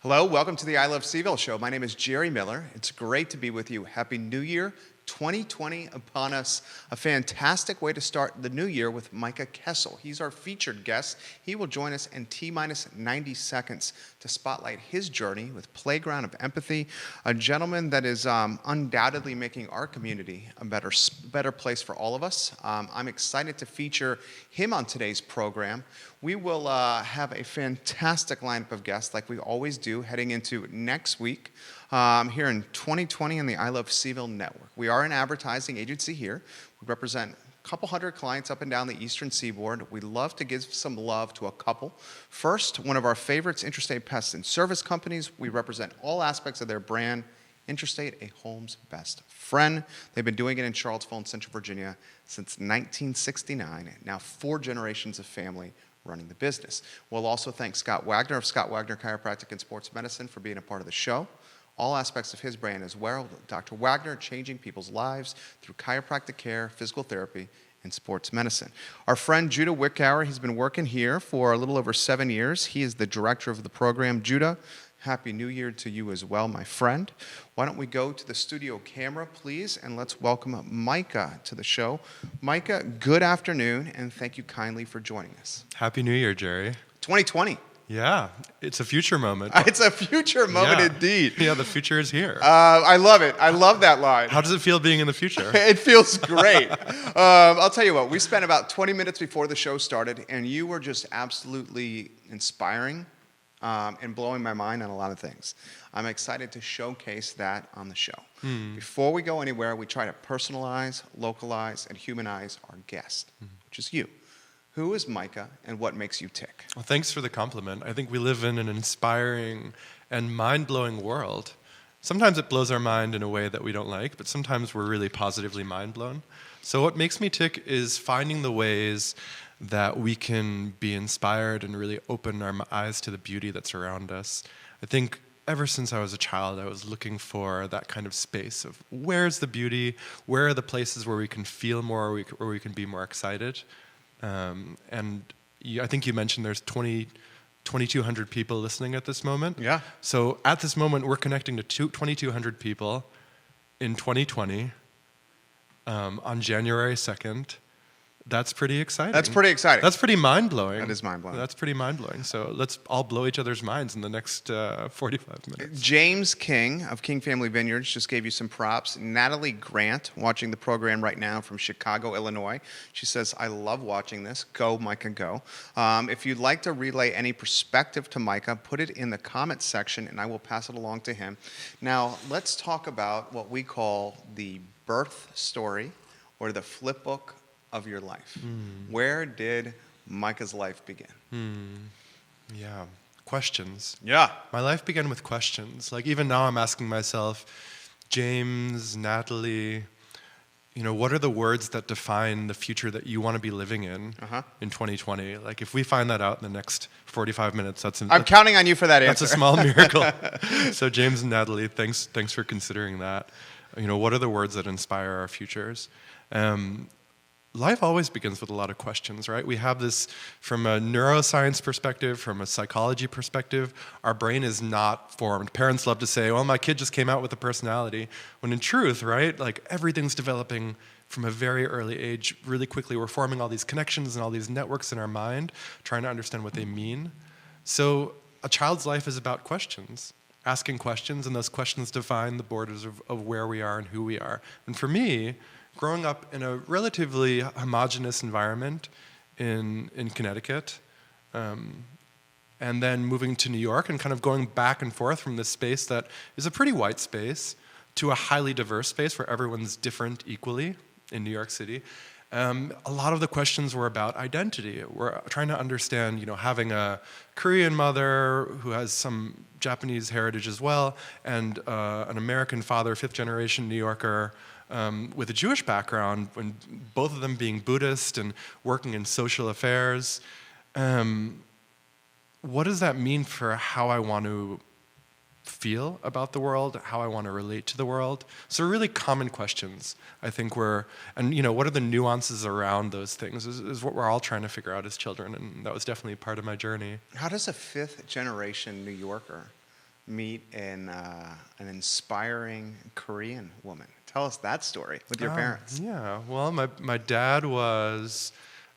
Hello, welcome to the I Love CVille Show. My name is Jerry Miller. It's great to be with you. Happy New Year 2020 upon us. A fantastic way to start the new year with Micah Kessel. He's our featured guest. He will join us in T-minus 90 seconds to spotlight his journey with Playground of Empathy, a gentleman that is undoubtedly making our community a better place for all of us. I'm excited to feature him on today's program. We will have a fantastic lineup of guests like we always do heading into next week here in 2020 on the I Love CVille Network. We are an advertising agency here. We represent a couple hundred clients up and down the eastern seaboard. We love to give some love to a couple. First, one of our favorites, Interstate Pest and Service Companies. We represent all aspects of their brand. Interstate, a home's best friend. They've been doing it in Charlottesville and Central Virginia since 1969. Now 4 generations of family running the business. We'll also thank Scott Wagner of Scott Wagner Chiropractic and Sports Medicine for being a part of the show. All aspects of his brand as well. Dr. Wagner changing people's lives through chiropractic care, physical therapy, and sports medicine. Our friend Judah Wickower, he's been working here for a little over 7 years. He is the director of the program. Judah, Happy New Year to you as well, my friend. Why don't we go to the studio camera, please, and let's welcome Micah to the show. Micah, good afternoon, and thank you kindly for joining us. Happy New Year, Jerry. 2020. Yeah, it's a future moment. It's a future moment indeed. Yeah, the future is here. I love it. I love that line. How does it feel being in the future? It feels great. I'll tell you what, we spent about 20 minutes before the show started, and you were just absolutely inspiring and blowing my mind on a lot of things. I'm excited to showcase that on the show. Before we go anywhere, we try to personalize, localize, and humanize our guest, which is you. Who is Micah, and what makes you tick? Well, thanks for the compliment. I think we live in an inspiring and mind-blowing world. Sometimes it blows our mind in a way that we don't like, but sometimes we're really positively mind-blown. So what makes me tick is finding the ways that we can be inspired and really open our eyes to the beauty that's around us. I think ever since I was a child, I was looking for that kind of space of where's the beauty, where are the places where we can feel more, where we can be more excited. I think you mentioned there's 2,200 people listening at this moment. Yeah. So at this moment, we're connecting to 2,200 people in 2020 on January 2nd. That's pretty exciting. That's pretty exciting. That's pretty mind-blowing. That is mind-blowing. That's pretty mind-blowing. So let's all blow each other's minds in the next 45 minutes. James King of King Family Vineyards just gave you some props. Natalie Grant, watching the program right now from Chicago, Illinois. She says, I love watching this. Go, Micah, go. If you'd like to relay any perspective to Micah, put it in the comments section, and I will pass it along to him. Now, let's talk about what we call the birth story or the flip book of your life. Where did Micah's life begin? Yeah, questions. Yeah. My life began with questions. Like even now I'm asking myself, James, Natalie, what are the words that define the future that you want to be living in 2020? Like if we find that out in the next 45 minutes, I'm counting on you for that answer. That's a small miracle. So James and Natalie, thanks for considering that. What are the words that inspire our futures? Life always begins with a lot of questions, right? We have this from a neuroscience perspective, from a psychology perspective. Our brain is not formed. Parents love to say, well, my kid just came out with a personality. When in truth, right, like everything's developing from a very early age really quickly. We're forming all these connections and all these networks in our mind, trying to understand what they mean. So a child's life is about questions, asking questions, and those questions define the borders of where we are and who we are. And for me, growing up in a relatively homogenous environment in Connecticut, and then moving to New York and kind of going back and forth from this space that is a pretty white space to a highly diverse space where everyone's different equally in New York City. A lot of the questions were about identity. We're trying to understand, having a Korean mother who has some Japanese heritage as well, and an American father, 5th generation New Yorker, with a Jewish background, when both of them being Buddhist and working in social affairs. What does that mean for how I want to feel about the world, how I want to relate to the world? So really common questions, I think what are the nuances around those things is what we're all trying to figure out as children, and that was definitely part of my journey. How does a 5th generation New Yorker meet an inspiring Korean woman. Tell us that story with your parents. Yeah, well, my dad was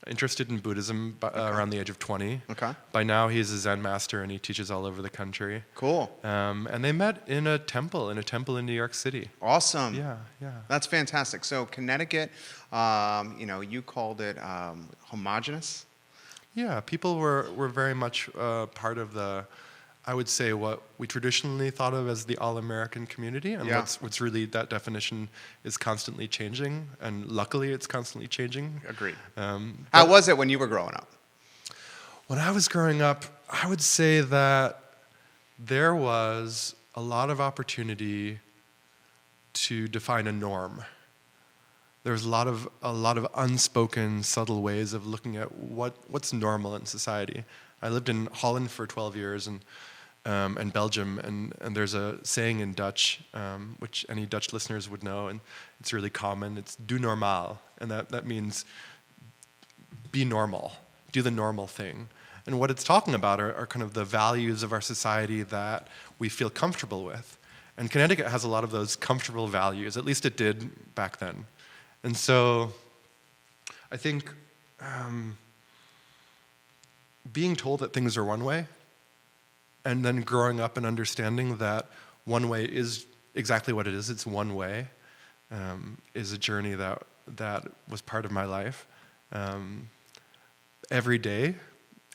interested in Buddhism around the age of 20. Okay. By now, he's a Zen master and he teaches all over the country. Cool. And they met in a temple in New York City. Awesome. Yeah. That's fantastic. So Connecticut, you called it homogenous. Yeah, people were very much part of I would say, what we traditionally thought of as the all-American community, and what's really, that definition is constantly changing, and luckily it's constantly changing. Agreed. How was it when you were growing up? When I was growing up, I would say that there was a lot of opportunity to define a norm. There was a lot of unspoken, subtle ways of looking at what's normal in society. I lived in Holland for 12 years and Belgium, and there's a saying in Dutch, which any Dutch listeners would know, and it's really common. It's "doe normaal," and that means be normal, do the normal thing. And what it's talking about are kind of the values of our society that we feel comfortable with. And Connecticut has a lot of those comfortable values, at least it did back then. And so I think being told that things are one way, and then growing up and understanding that one way is exactly what it is, it's one way, is a journey that was part of my life. Every day,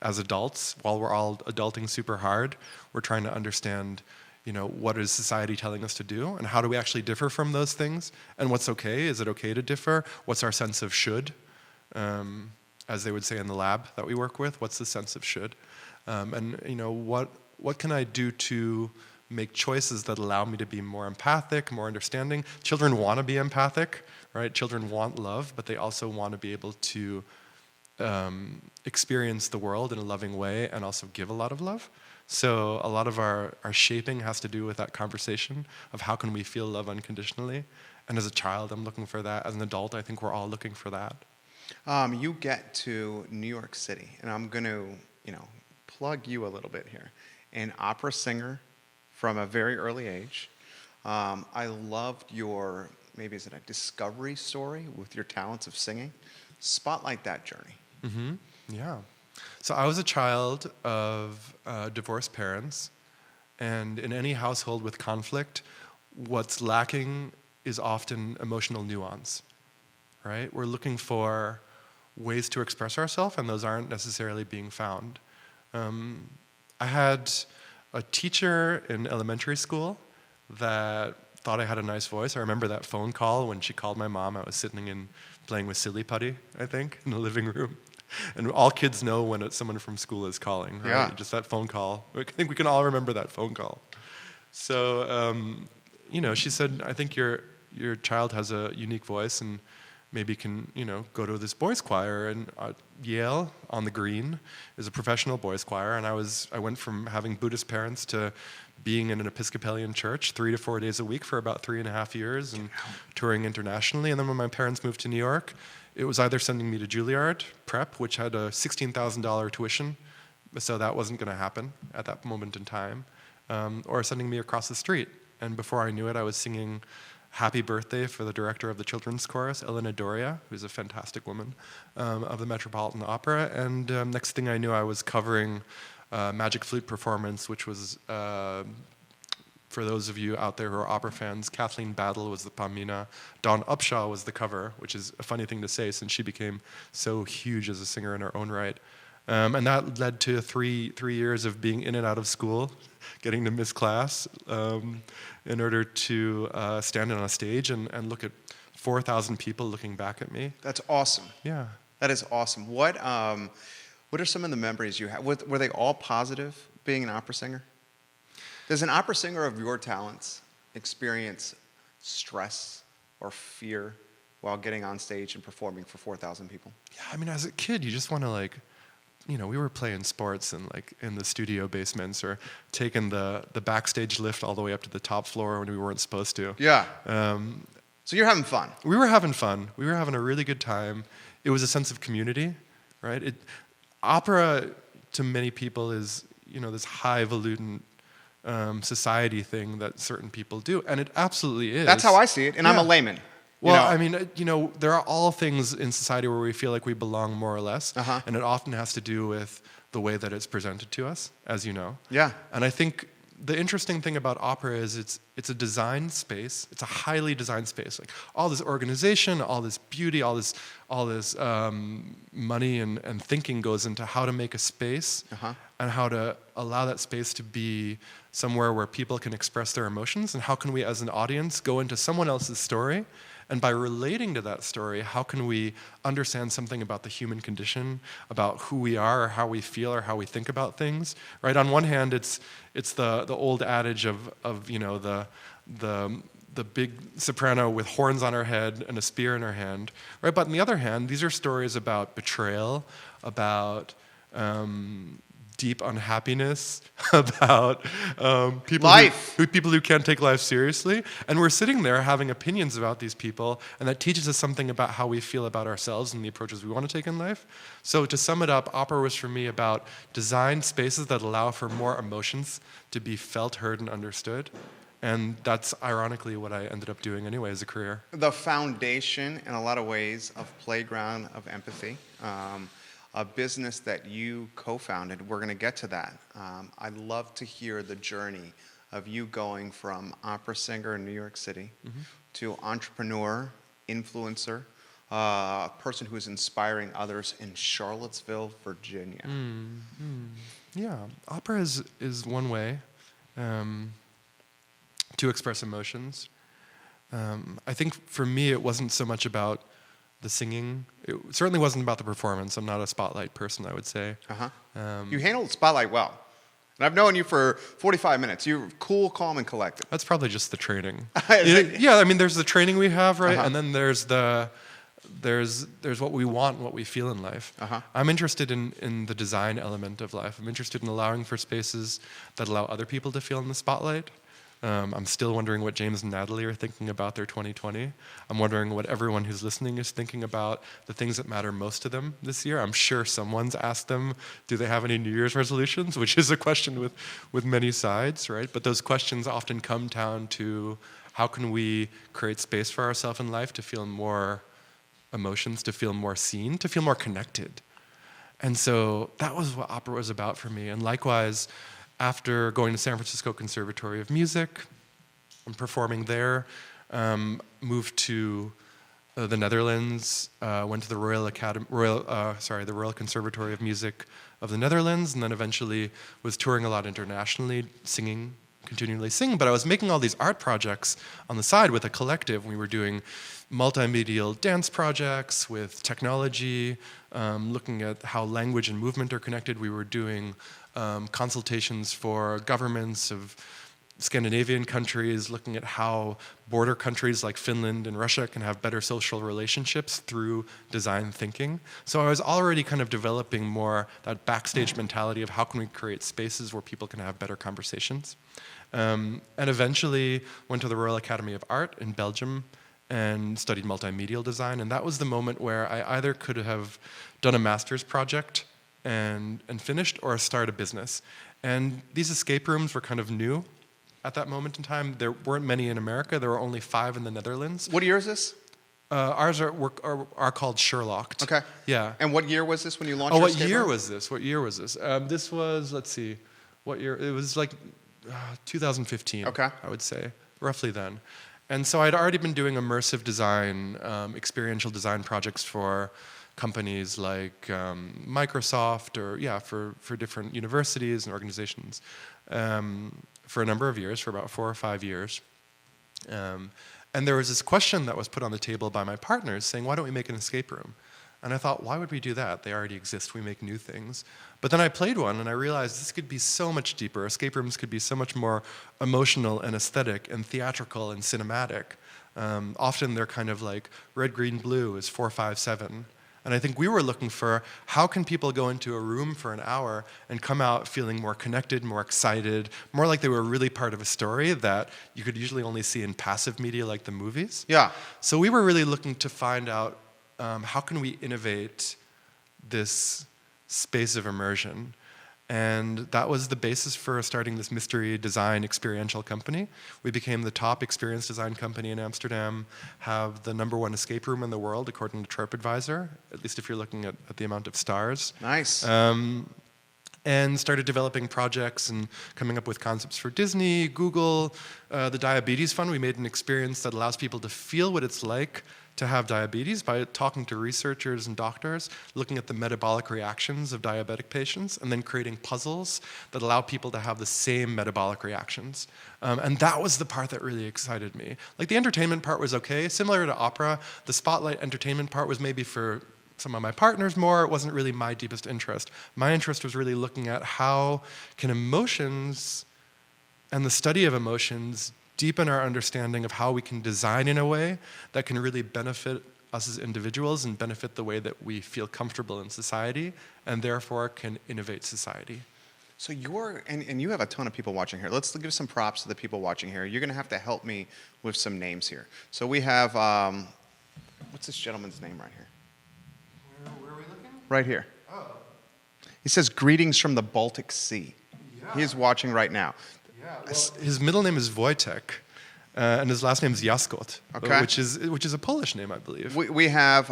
as adults, while we're all adulting super hard, we're trying to understand, what is society telling us to do, and how do we actually differ from those things, and what's okay? Is it okay to differ? What's our sense of should? As they would say in the lab that we work with, what's the sense of should? And what can I do to make choices that allow me to be more empathic, more understanding? Children want to be empathic, right? Children want love, but they also want to be able to experience the world in a loving way and also give a lot of love. So a lot of our shaping has to do with that conversation of how can we feel love unconditionally. And as a child, I'm looking for that. As an adult, I think we're all looking for that. You get to New York City, and I'm going to, plug you a little bit here. An opera singer from a very early age. I loved your, maybe is it a discovery story with your talents of singing? Spotlight that journey. Mm-hmm. Yeah. So I was a child of divorced parents, and in any household with conflict, what's lacking is often emotional nuance, right? We're looking for ways to express ourselves, and those aren't necessarily being found. I had a teacher in elementary school that thought I had a nice voice. I remember that phone call when she called my mom. I was sitting and playing with Silly Putty, I think, in the living room. And all kids know when someone from school is calling, right? Yeah. Just that phone call. I think we can all remember that phone call. So, she said, I think your child has a unique voice and maybe can, go to this boys' choir. And Yale on the Green is a professional boys' choir. And I went from having Buddhist parents to being in an Episcopalian church 3 to 4 days a week for about 3.5 years and touring internationally. And then when my parents moved to New York, it was either sending me to Juilliard Prep, which had a $16,000 tuition, so that wasn't going to happen at that moment in time, or sending me across the street. And before I knew it, I was singing Happy Birthday for the director of the children's chorus, Elena Doria, who's a fantastic woman, of the Metropolitan Opera. And next thing I knew, I was covering Magic Flute Performance, which was, for those of you out there who are opera fans, Kathleen Battle was the Pamina, Dawn Upshaw was the cover, which is a funny thing to say since she became so huge as a singer in her own right. And that led to three years of being in and out of school, getting to miss class, in order to stand on a stage and look at 4,000 people looking back at me. That's awesome. Yeah. That is awesome. What are some of the memories you have? Were they all positive, being an opera singer? Does an opera singer of your talents experience stress or fear while getting on stage and performing for 4,000 people? Yeah, as a kid, you just want to we were playing sports and in the studio basements or taking the backstage lift all the way up to the top floor when we weren't supposed to. Yeah. So you're having fun. We were having fun. We were having a really good time. It was a sense of community, right? Opera, to many people, is this highfalutin society thing that certain people do, and it absolutely is. That's how I see it, and I'm a layman. Well, I mean, there are all things in society where we feel like we belong more or less, and it often has to do with the way that it's presented to us, as you know. Yeah. And I think the interesting thing about opera is it's a design space. It's a highly designed space. Like all this organization, all this beauty, all this money and thinking goes into how to make a space and how to allow that space to be somewhere where people can express their emotions, and how can we as an audience go into someone else's story, and by relating to that story, how can we understand something about the human condition, about who we are or how we feel or how we think about things, right? On one hand, it's the old adage of the big soprano with horns on her head and a spear in her hand, right? But on the other hand, these are stories about betrayal, about deep unhappiness, about people who can't take life seriously. And we're sitting there having opinions about these people, and that teaches us something about how we feel about ourselves and the approaches we want to take in life. So to sum it up, opera was for me about design spaces that allow for more emotions to be felt, heard, and understood. And that's ironically what I ended up doing anyway as a career. The foundation, in a lot of ways, of Playground of Empathy, a business that you co-founded. We're going to get to that. I'd love to hear the journey of you going from opera singer in New York City to entrepreneur, influencer, a person who is inspiring others in Charlottesville, Virginia. Yeah, opera is one way to express emotions. I think for me it wasn't so much about the singing. It certainly wasn't about the performance. I'm not a spotlight person, I would say. You handled spotlight well. And I've known you for 45 minutes. You're cool, calm, and collected. That's probably just the training. Yeah, I mean, there's the training we have, right? And then there's what we want and what we feel in life. I'm interested in the design element of life. I'm interested in allowing for spaces that allow other people to feel in the spotlight. I'm still wondering what James and Natalie are thinking about their 2020. I'm wondering what everyone who's listening is thinking about the things that matter most to them this year. I'm sure someone's asked them, do they have any New Year's resolutions? Which is a question with many sides, right? But those questions often come down to how can we create space for ourselves in life to feel more emotions, to feel more seen, to feel more connected. And so that was what opera was about for me. And likewise, after going to San Francisco Conservatory of Music and performing there, moved to the Netherlands, went to the Royal Conservatory of Music of the Netherlands, and then eventually was touring a lot internationally, continually singing. But I was making all these art projects on the side with a collective. We were doing multimedial dance projects with technology, looking at how language and movement are connected. We were doing consultations for governments of Scandinavian countries, looking at how border countries like Finland and Russia can have better social relationships through design thinking. So I was already kind of developing more that backstage mentality of how can we create spaces where people can have better conversations. And eventually went to the Royal Academy of Art in Belgium and studied multimedial design. And that was the moment where I either could have done a master's project and finished, or start a business. And these escape rooms were kind of new at that moment in time. There weren't many in America. There were only 5 in the Netherlands. What year is this? Ours are called Sherlocked. Okay. Yeah. And what year was this when you launched? Oh, what year was this? This was, let's see, what year? It was like 2015. Okay. I would say, roughly then. And so I'd already been doing immersive design, experiential design projects for companies like Microsoft, or for different universities and organizations, for a number of years, for about 4 or 5 years. And there was this question that was put on the table by my partners saying, why don't we make an escape room? And I thought, why would we do that? They already exist. We make new things. But then I played one, and I realized this could be so much deeper. Escape rooms could be so much more emotional and aesthetic and theatrical and cinematic. Often they're kind of like red, green, blue is 4, 5, 7. And I think we were looking for how can people go into a room for an hour and come out feeling more connected, more excited, more like they were really part of a story that you could usually only see in passive media like the movies. Yeah. So we were really looking to find out how can we innovate this space of immersion. And that was the basis for starting this mystery design experiential company. We became the top experience design company in Amsterdam, have the #1 escape room in the world, according to TripAdvisor, at least if you're looking at the amount of stars. Nice. And started developing projects and coming up with concepts for Disney, Google, the Diabetes Fund. We made an experience that allows people to feel what it's like to have diabetes by talking to researchers and doctors, looking at the metabolic reactions of diabetic patients, and then creating puzzles that allow people to have the same metabolic reactions. And that was the part that really excited me. Like, the entertainment part was okay. Similar to opera, the spotlight entertainment part was maybe for some of my partners more. It wasn't really my deepest interest. My interest was really looking at how can emotions and the study of emotions deepen our understanding of how we can design in a way that can really benefit us as individuals and benefit the way that we feel comfortable in society, and therefore can innovate society. So and you have a ton of people watching here. Let's give some props to the people watching here. You're going to have to help me with some names here. So we have, what's this gentleman's name right here? Where are we looking? Right here. Oh. He says, "Greetings from the Baltic Sea." Yeah. He is watching right now. Yeah, well, his middle name is Wojtek, and his last name is Jaskot, Okay. which is a Polish name, I believe. We have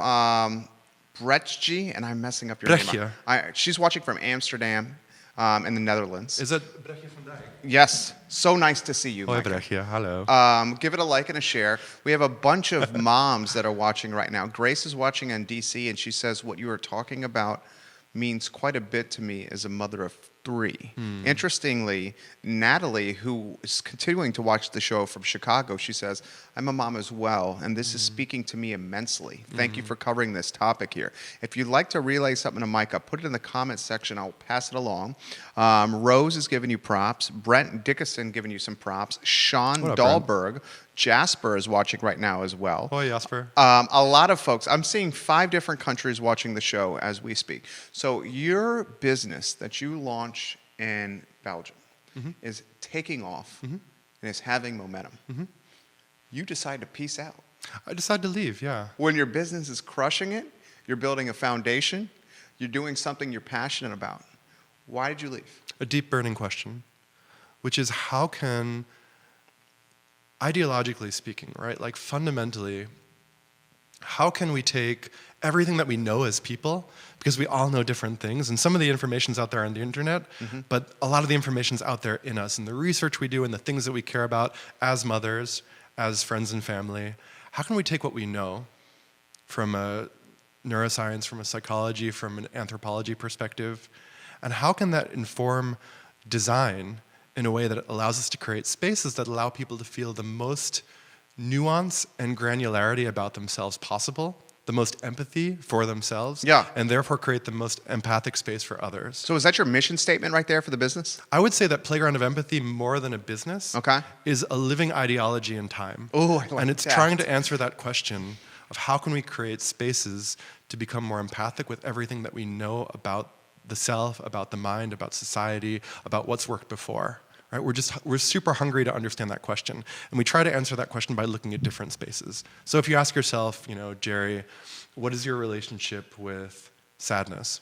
Brechje, and I'm messing up your Brechje. name. She's watching from Amsterdam in the Netherlands. Is that Brechje van Dijk? Yes. So nice to see you, Hoi Micah. Brechje, hallo. Give it a like and a share. We have a bunch of moms that are watching right now. Grace is watching on DC, and she says, "What you are talking about means quite a bit to me as a mother of 3. Interestingly, Natalie, who is continuing to watch the show from Chicago, she says, "I'm a mom as well, and this is speaking to me immensely. Thank you for covering this topic here. If you'd like to relay something to Micah, put it in the comments section. I'll pass it along." Rose is giving you props. Brent Dickinson giving you some props. Sean What up, Dahlberg. Jasper is watching right now as well. Hoi Jasper. A lot of folks. I'm seeing 5 different countries watching the show as we speak. So your business that you launch in Belgium is taking off and is having momentum. You decide to peace out. I decided to leave, yeah. When your business is crushing it, you're building a foundation, you're doing something you're passionate about. Why did you leave? A deep burning question, which is how can, ideologically speaking, right, like fundamentally, how can we take everything that we know as people, because we all know different things, and some of the information's out there on the internet, but a lot of the information's out there in us, and the research we do and the things that we care about as mothers, as friends and family. How can we take what we know from a neuroscience, from a psychology, from an anthropology perspective, and how can that inform design in a way that allows us to create spaces that allow people to feel the most nuance and granularity about themselves possible, the most empathy for themselves, and therefore create the most empathic space for others. So is that your mission statement right there for the business? I would say that Playground of Empathy, more than a business, is a living ideology in time. Oh, I like and it's that. trying to answer that question of how can we create spaces to become more empathic with everything that we know about the self, about the mind, about society, about what's worked before. Right? We're super hungry to understand that question, and we try to answer that question by looking at different spaces. So if you ask yourself, Jerry, what is your relationship with sadness?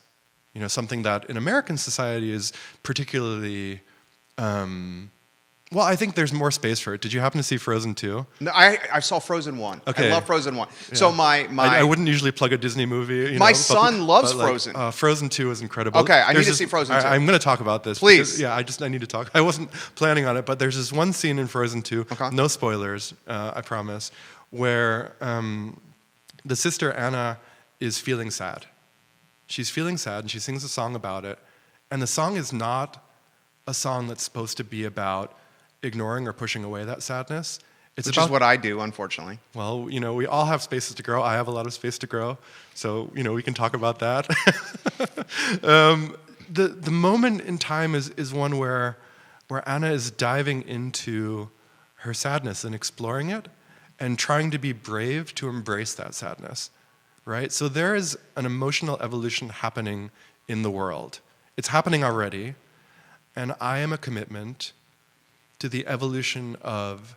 Something that in American society is particularly, well, I think there's more space for it. Did you happen to see Frozen 2? No, I saw Frozen 1. Okay. I love Frozen 1. Yeah. So I wouldn't usually plug a Disney movie. My son loves Frozen. Frozen 2 is incredible. Okay, I need to see Frozen 2. I'm going to talk about this. Please. Because, I need to talk. I wasn't planning on it, but there's this one scene in Frozen 2, no spoilers, I promise, where the sister Anna is feeling sad. She's feeling sad, and she sings a song about it. And the song is not a song that's supposed to be about ignoring or pushing away that sadness. Which is what I do, unfortunately. Well, we all have spaces to grow. I have a lot of space to grow. So, we can talk about that. The moment in time is one where Anna is diving into her sadness and exploring it and trying to be brave to embrace that sadness, right? So there is an emotional evolution happening in the world. It's happening already, and I am a commitment to the evolution of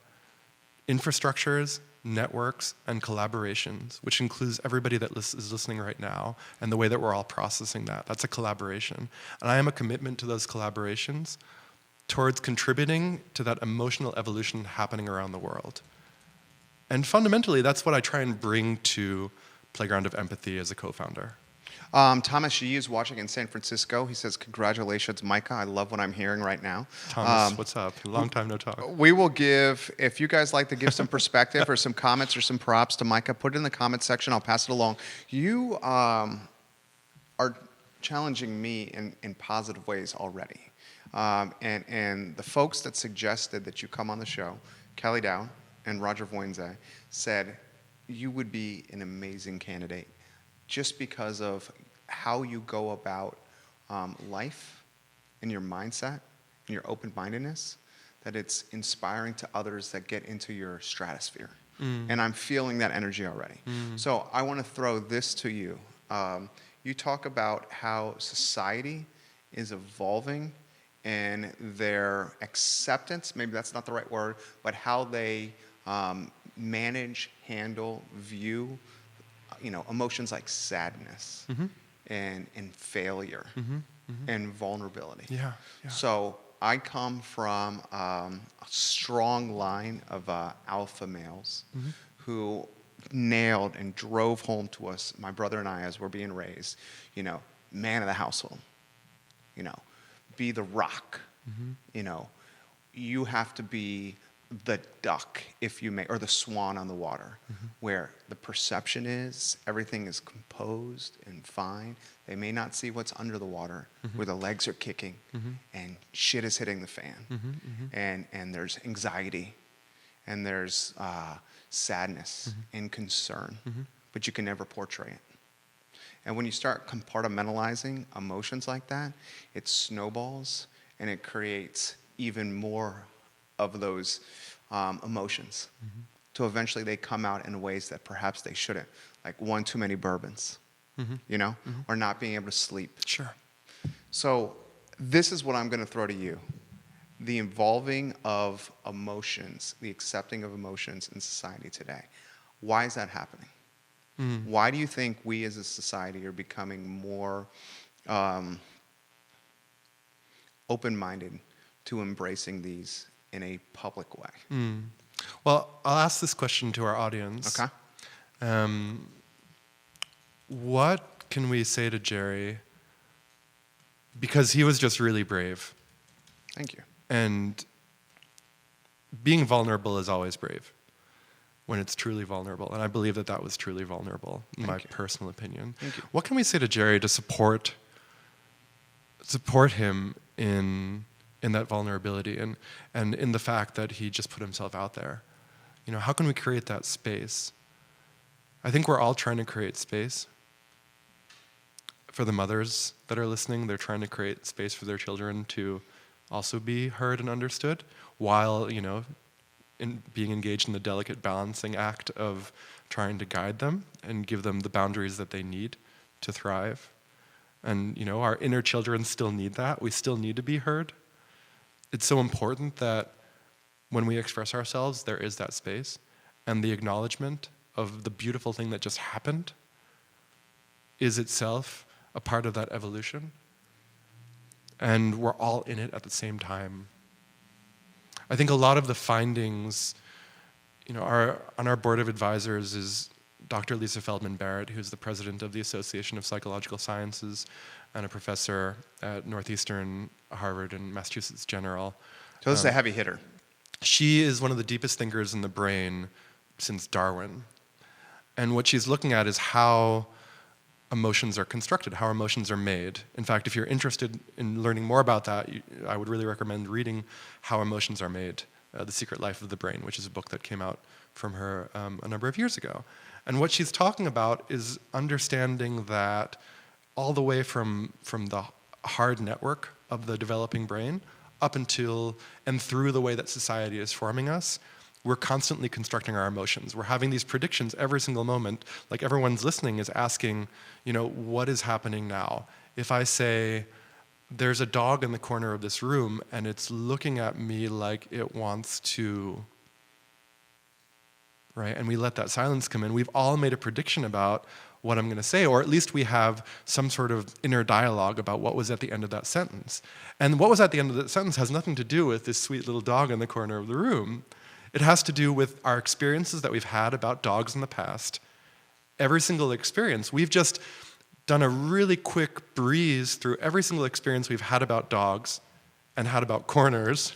infrastructures networks, and collaborations, which includes everybody that is listening right now and the way that we're all processing that. That's a collaboration. And I am a commitment to those collaborations towards contributing to that emotional evolution happening around the world. And fundamentally, that's what I try and bring to Playground of Empathy as a co-founder. Thomas Yee is watching in San Francisco. He says, congratulations, Micah. I love what I'm hearing right now. Thomas, what's up? Long time no talk. We will give, if you guys like to give some perspective or some comments or some props to Micah, put it in the comments section. I'll pass it along. You are challenging me in positive ways already. And the folks that suggested that you come on the show, Kelly Dow and Roger Voinze, said you would be an amazing candidate just because of how you go about life and your mindset and your open-mindedness, that it's inspiring to others that get into your stratosphere. And I'm feeling that energy already. So I want to throw this to you. You talk about how society is evolving and their acceptance, maybe that's not the right word, but how they manage, handle, view, emotions like sadness and failure and vulnerability. Yeah. So I come from a strong line of alpha males who nailed and drove home to us, my brother and I, as we're being raised, man of the household, be the rock, you have to be the duck, if you may, or the swan on the water, where the perception is everything is composed and fine. They may not see what's under the water, where the legs are kicking and shit is hitting the fan, and there's anxiety, and there's sadness and concern, but you can never portray it. And when you start compartmentalizing emotions like that, it snowballs and it creates even more of those emotions. So eventually they come out in ways that perhaps they shouldn't, like one too many bourbons, or not being able to sleep. Sure. So this is what I'm going to throw to you. The involving of emotions, the accepting of emotions in society today. Why is that happening? Why do you think we as a society are becoming more open-minded to embracing these in a public way? Well, I'll ask this question to our audience. Okay. What can we say to Jerry? Because he was just really brave. Thank you. And being vulnerable is always brave when it's truly vulnerable. And I believe that was truly vulnerable, in my personal opinion. Thank you. What can we say to Jerry to support him in that vulnerability and in the fact that he just put himself out there? How can we create that space? I think we're all trying to create space. For the mothers that are listening, they're trying to create space for their children to also be heard and understood while, in being engaged in the delicate balancing act of trying to guide them and give them the boundaries that they need to thrive. And, our inner children still need that. We still need to be heard. It's so important that when we express ourselves, there is that space and the acknowledgement of the beautiful thing that just happened is itself a part of that evolution. And we're all in it at the same time. I think a lot of the findings, on our board of advisors is Dr. Lisa Feldman Barrett, who's the president of the Association of Psychological Sciences and a professor at Northeastern, Harvard, and Massachusetts General. So this is a heavy hitter. She is one of the deepest thinkers in the brain since Darwin. And what she's looking at is how emotions are constructed, how emotions are made. In fact, if you're interested in learning more about that, I would really recommend reading How Emotions Are Made, The Secret Life of the Brain, which is a book that came out from her a number of years ago. And what she's talking about is understanding that all the way from the hard network of the developing brain up until and through the way that society is forming us, we're constantly constructing our emotions. We're having these predictions every single moment. Like everyone's listening is asking, what is happening now? If I say, there's a dog in the corner of this room and it's looking at me like it wants to right? And we let that silence come in. We've all made a prediction about what I'm going to say, or at least we have some sort of inner dialogue about what was at the end of that sentence. And what was at the end of that sentence has nothing to do with this sweet little dog in the corner of the room. It has to do with our experiences that we've had about dogs in the past. Every single experience. We've just done a really quick breeze through every single experience we've had about dogs and had about corners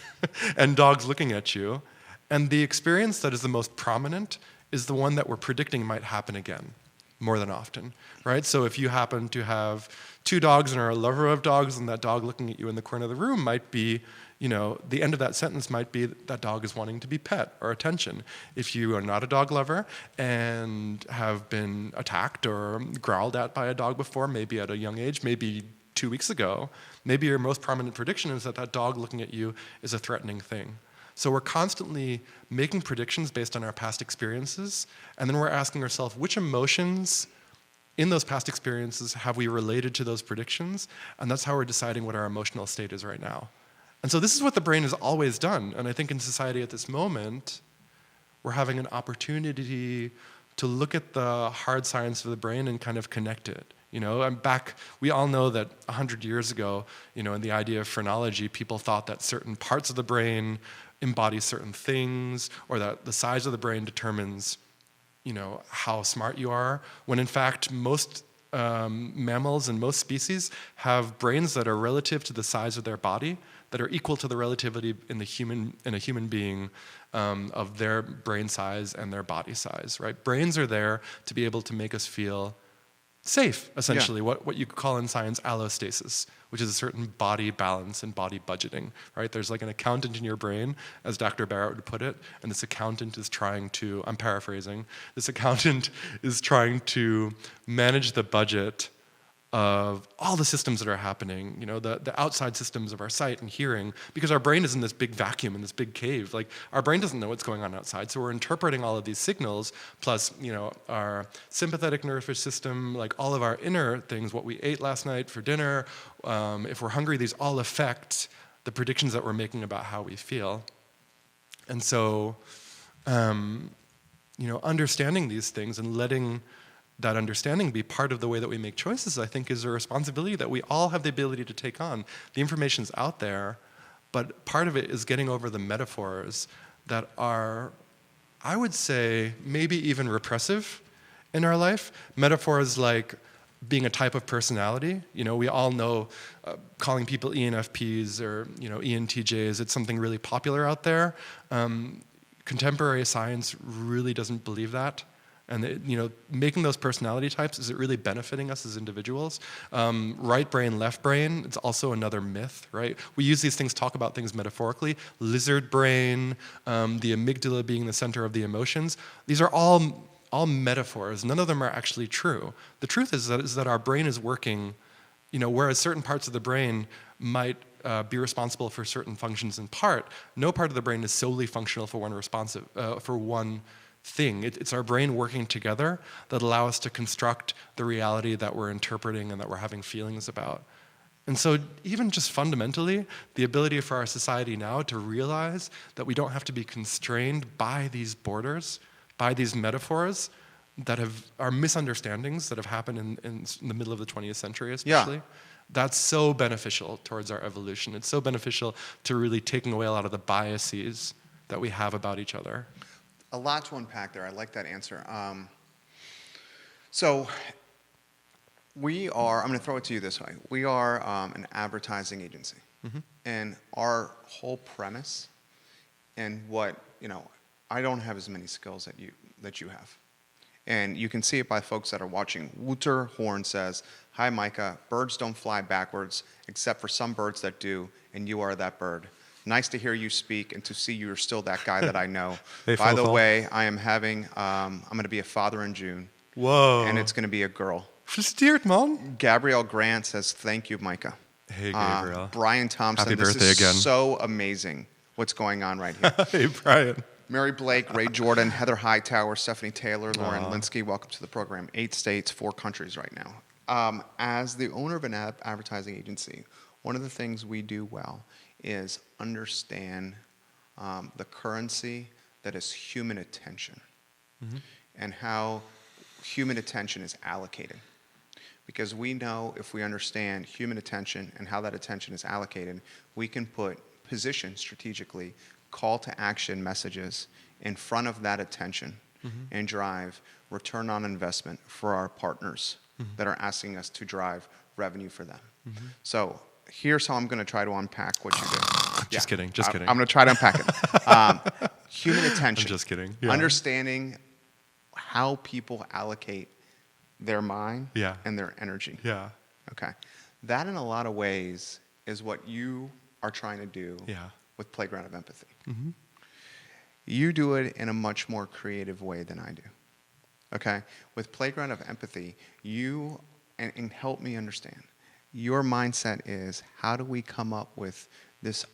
and dogs looking at you. And the experience that is the most prominent is the one that we're predicting might happen again more than often, right? So if you happen to have two dogs and are a lover of dogs, and that dog looking at you in the corner of the room might be, the end of that sentence might be that dog is wanting to be pet or attention. If you are not a dog lover and have been attacked or growled at by a dog before, maybe at a young age, maybe 2 weeks ago, maybe your most prominent prediction is that that dog looking at you is a threatening thing. So we're constantly making predictions based on our past experiences, and then we're asking ourselves, which emotions in those past experiences have we related to those predictions? And that's how we're deciding what our emotional state is right now. And so this is what the brain has always done. And I think in society at this moment, we're having an opportunity to look at the hard science of the brain and kind of connect it. We all know that 100 years ago, in the idea of phrenology, people thought that certain parts of the brain embody certain things, or that the size of the brain determines, how smart you are, when in fact most mammals and most species have brains that are relative to the size of their body, that are equal to the relativity in a human being of their brain size and their body size, right? Brains are there to be able to make us feel safe, essentially, what you could call in science allostasis, which is a certain body balance and body budgeting, right? There's like an accountant in your brain, as Dr. Barrett would put it, and this accountant is trying to, I'm paraphrasing, this accountant is trying to manage the budget of all the systems that are happening, the outside systems of our sight and hearing, because our brain is in this big vacuum, in this big cave. Like, our brain doesn't know what's going on outside, so we're interpreting all of these signals, plus, our sympathetic nervous system, like all of our inner things, what we ate last night for dinner, if we're hungry, these all affect the predictions that we're making about how we feel. And so, understanding these things and letting that understanding be part of the way that we make choices, I think, is a responsibility that we all have the ability to take on. The information's out there, but part of it is getting over the metaphors that are, I would say, maybe even repressive in our life. Metaphors like being a type of personality. We all know calling people ENFPs or ENTJs, it's something really popular out there. Contemporary science really doesn't believe that. And making those personality types, is it really benefiting us as individuals? Right brain, left brain, it's also another myth, right? We use these things, talk about things metaphorically. Lizard brain, the amygdala being the center of the emotions. These are all metaphors. None of them are actually true. The truth is that our brain is working, whereas certain parts of the brain might be responsible for certain functions in part, no part of the brain is solely functional for one thing. It's our brain working together that allow us to construct the reality that we're interpreting and that we're having feelings about. And so even just fundamentally, the ability for our society now to realize that we don't have to be constrained by these borders, by these metaphors that are misunderstandings that have happened in the middle of the 20th century especially. That's so beneficial towards our evolution. It's so beneficial to really taking away a lot of the biases that we have about each other. A lot to unpack there. I like that answer. So we are, I'm going to throw it to you this way. We are an advertising agency. Mm-hmm. And our whole premise and I don't have as many skills that you have. And you can see it by folks that are watching. Wouter Horn says, "Hi, Micah. Birds don't fly backwards, except for some birds that do, and you are that bird. Nice to hear you speak and to see you're still that guy that I know. Hey, by the way, I'm going to be a father in June. Whoa. And it's going to be a girl." Gefeliciteerd, man. Gabrielle Grant says, "Thank you, Micah." Hey, Gabrielle. Brian Thompson, Happy birthday this is again. so amazing what's going on right here. Hey, Brian. Mary Blake, Ray Jordan, Heather Hightower, Stephanie Taylor, Lauren Linsky, welcome to the program. 8 states, 4 countries right now. As the owner of an advertising agency, one of the things we do well is understand the currency that is human attention. and how human attention is allocated. Because we know if we understand human attention and how that attention is allocated, we can position strategically call to action messages in front of that attention and drive return on investment for our partners that are asking us to drive revenue for them. So here's how I'm going to try to unpack what you do. Just kidding. I'm going to try to unpack it. Human attention. I'm just kidding. Yeah. Understanding how people allocate their mind and their energy. Yeah. Okay. That in a lot of ways is what you are trying to do with Playground of Empathy. You do it in a much more creative way than I do. Okay? With Playground of Empathy, and help me understand, your mindset is how do we come up with this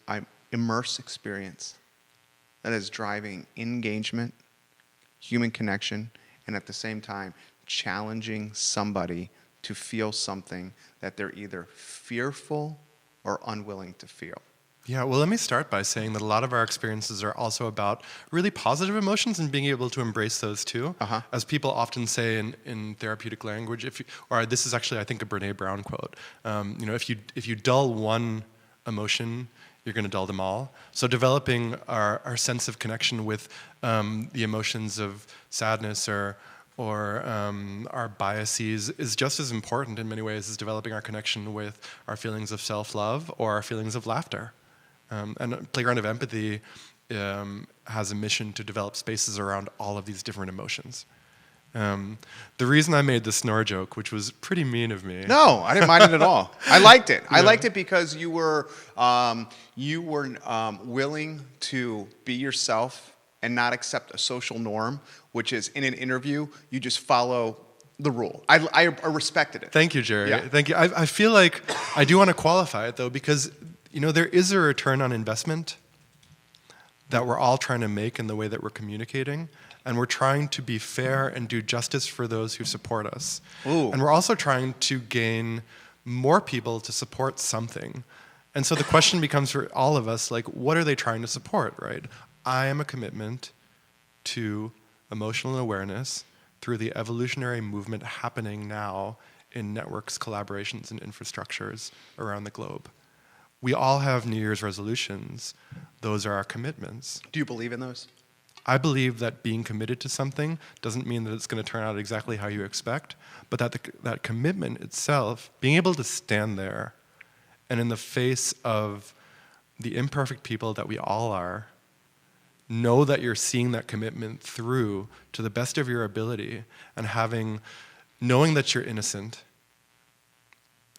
immersive experience that is driving engagement, human connection, and at the same time challenging somebody to feel something that they're either fearful or unwilling to feel. Yeah, well, let me start by saying that a lot of our experiences are also about really positive emotions and being able to embrace those too. As people often say in therapeutic language, or this is actually, I think, a Brene Brown quote. If you dull one emotion, you're going to dull them all. So developing our sense of connection with the emotions of sadness or our biases is just as important in many ways as developing our connection with our feelings of self-love or our feelings of laughter. And Playground of Empathy has a mission to develop spaces around all of these different emotions. The reason I made the snore joke, which was pretty mean of me. No, I didn't mind it at all. I liked it. I liked it because you were willing to be yourself and not accept a social norm, which is in an interview, you just follow the rule. I respected it. Thank you, Jerry. Yeah. Thank you. I feel like I do want to qualify it, though, because there is a return on investment that we're all trying to make in the way that we're communicating, and we're trying to be fair and do justice for those who support us. Ooh. And we're also trying to gain more people to support something. And so the question becomes for all of us, like, what are they trying to support, right? I am a commitment to emotional awareness through the evolutionary movement happening now in networks, collaborations, and infrastructures around the globe. We all have New Year's resolutions. Those are our commitments. Do you believe in those? I believe that being committed to something doesn't mean that it's going to turn out exactly how you expect, but that commitment itself, being able to stand there and in the face of the imperfect people that we all are, know that you're seeing that commitment through to the best of your ability and knowing that you're innocent,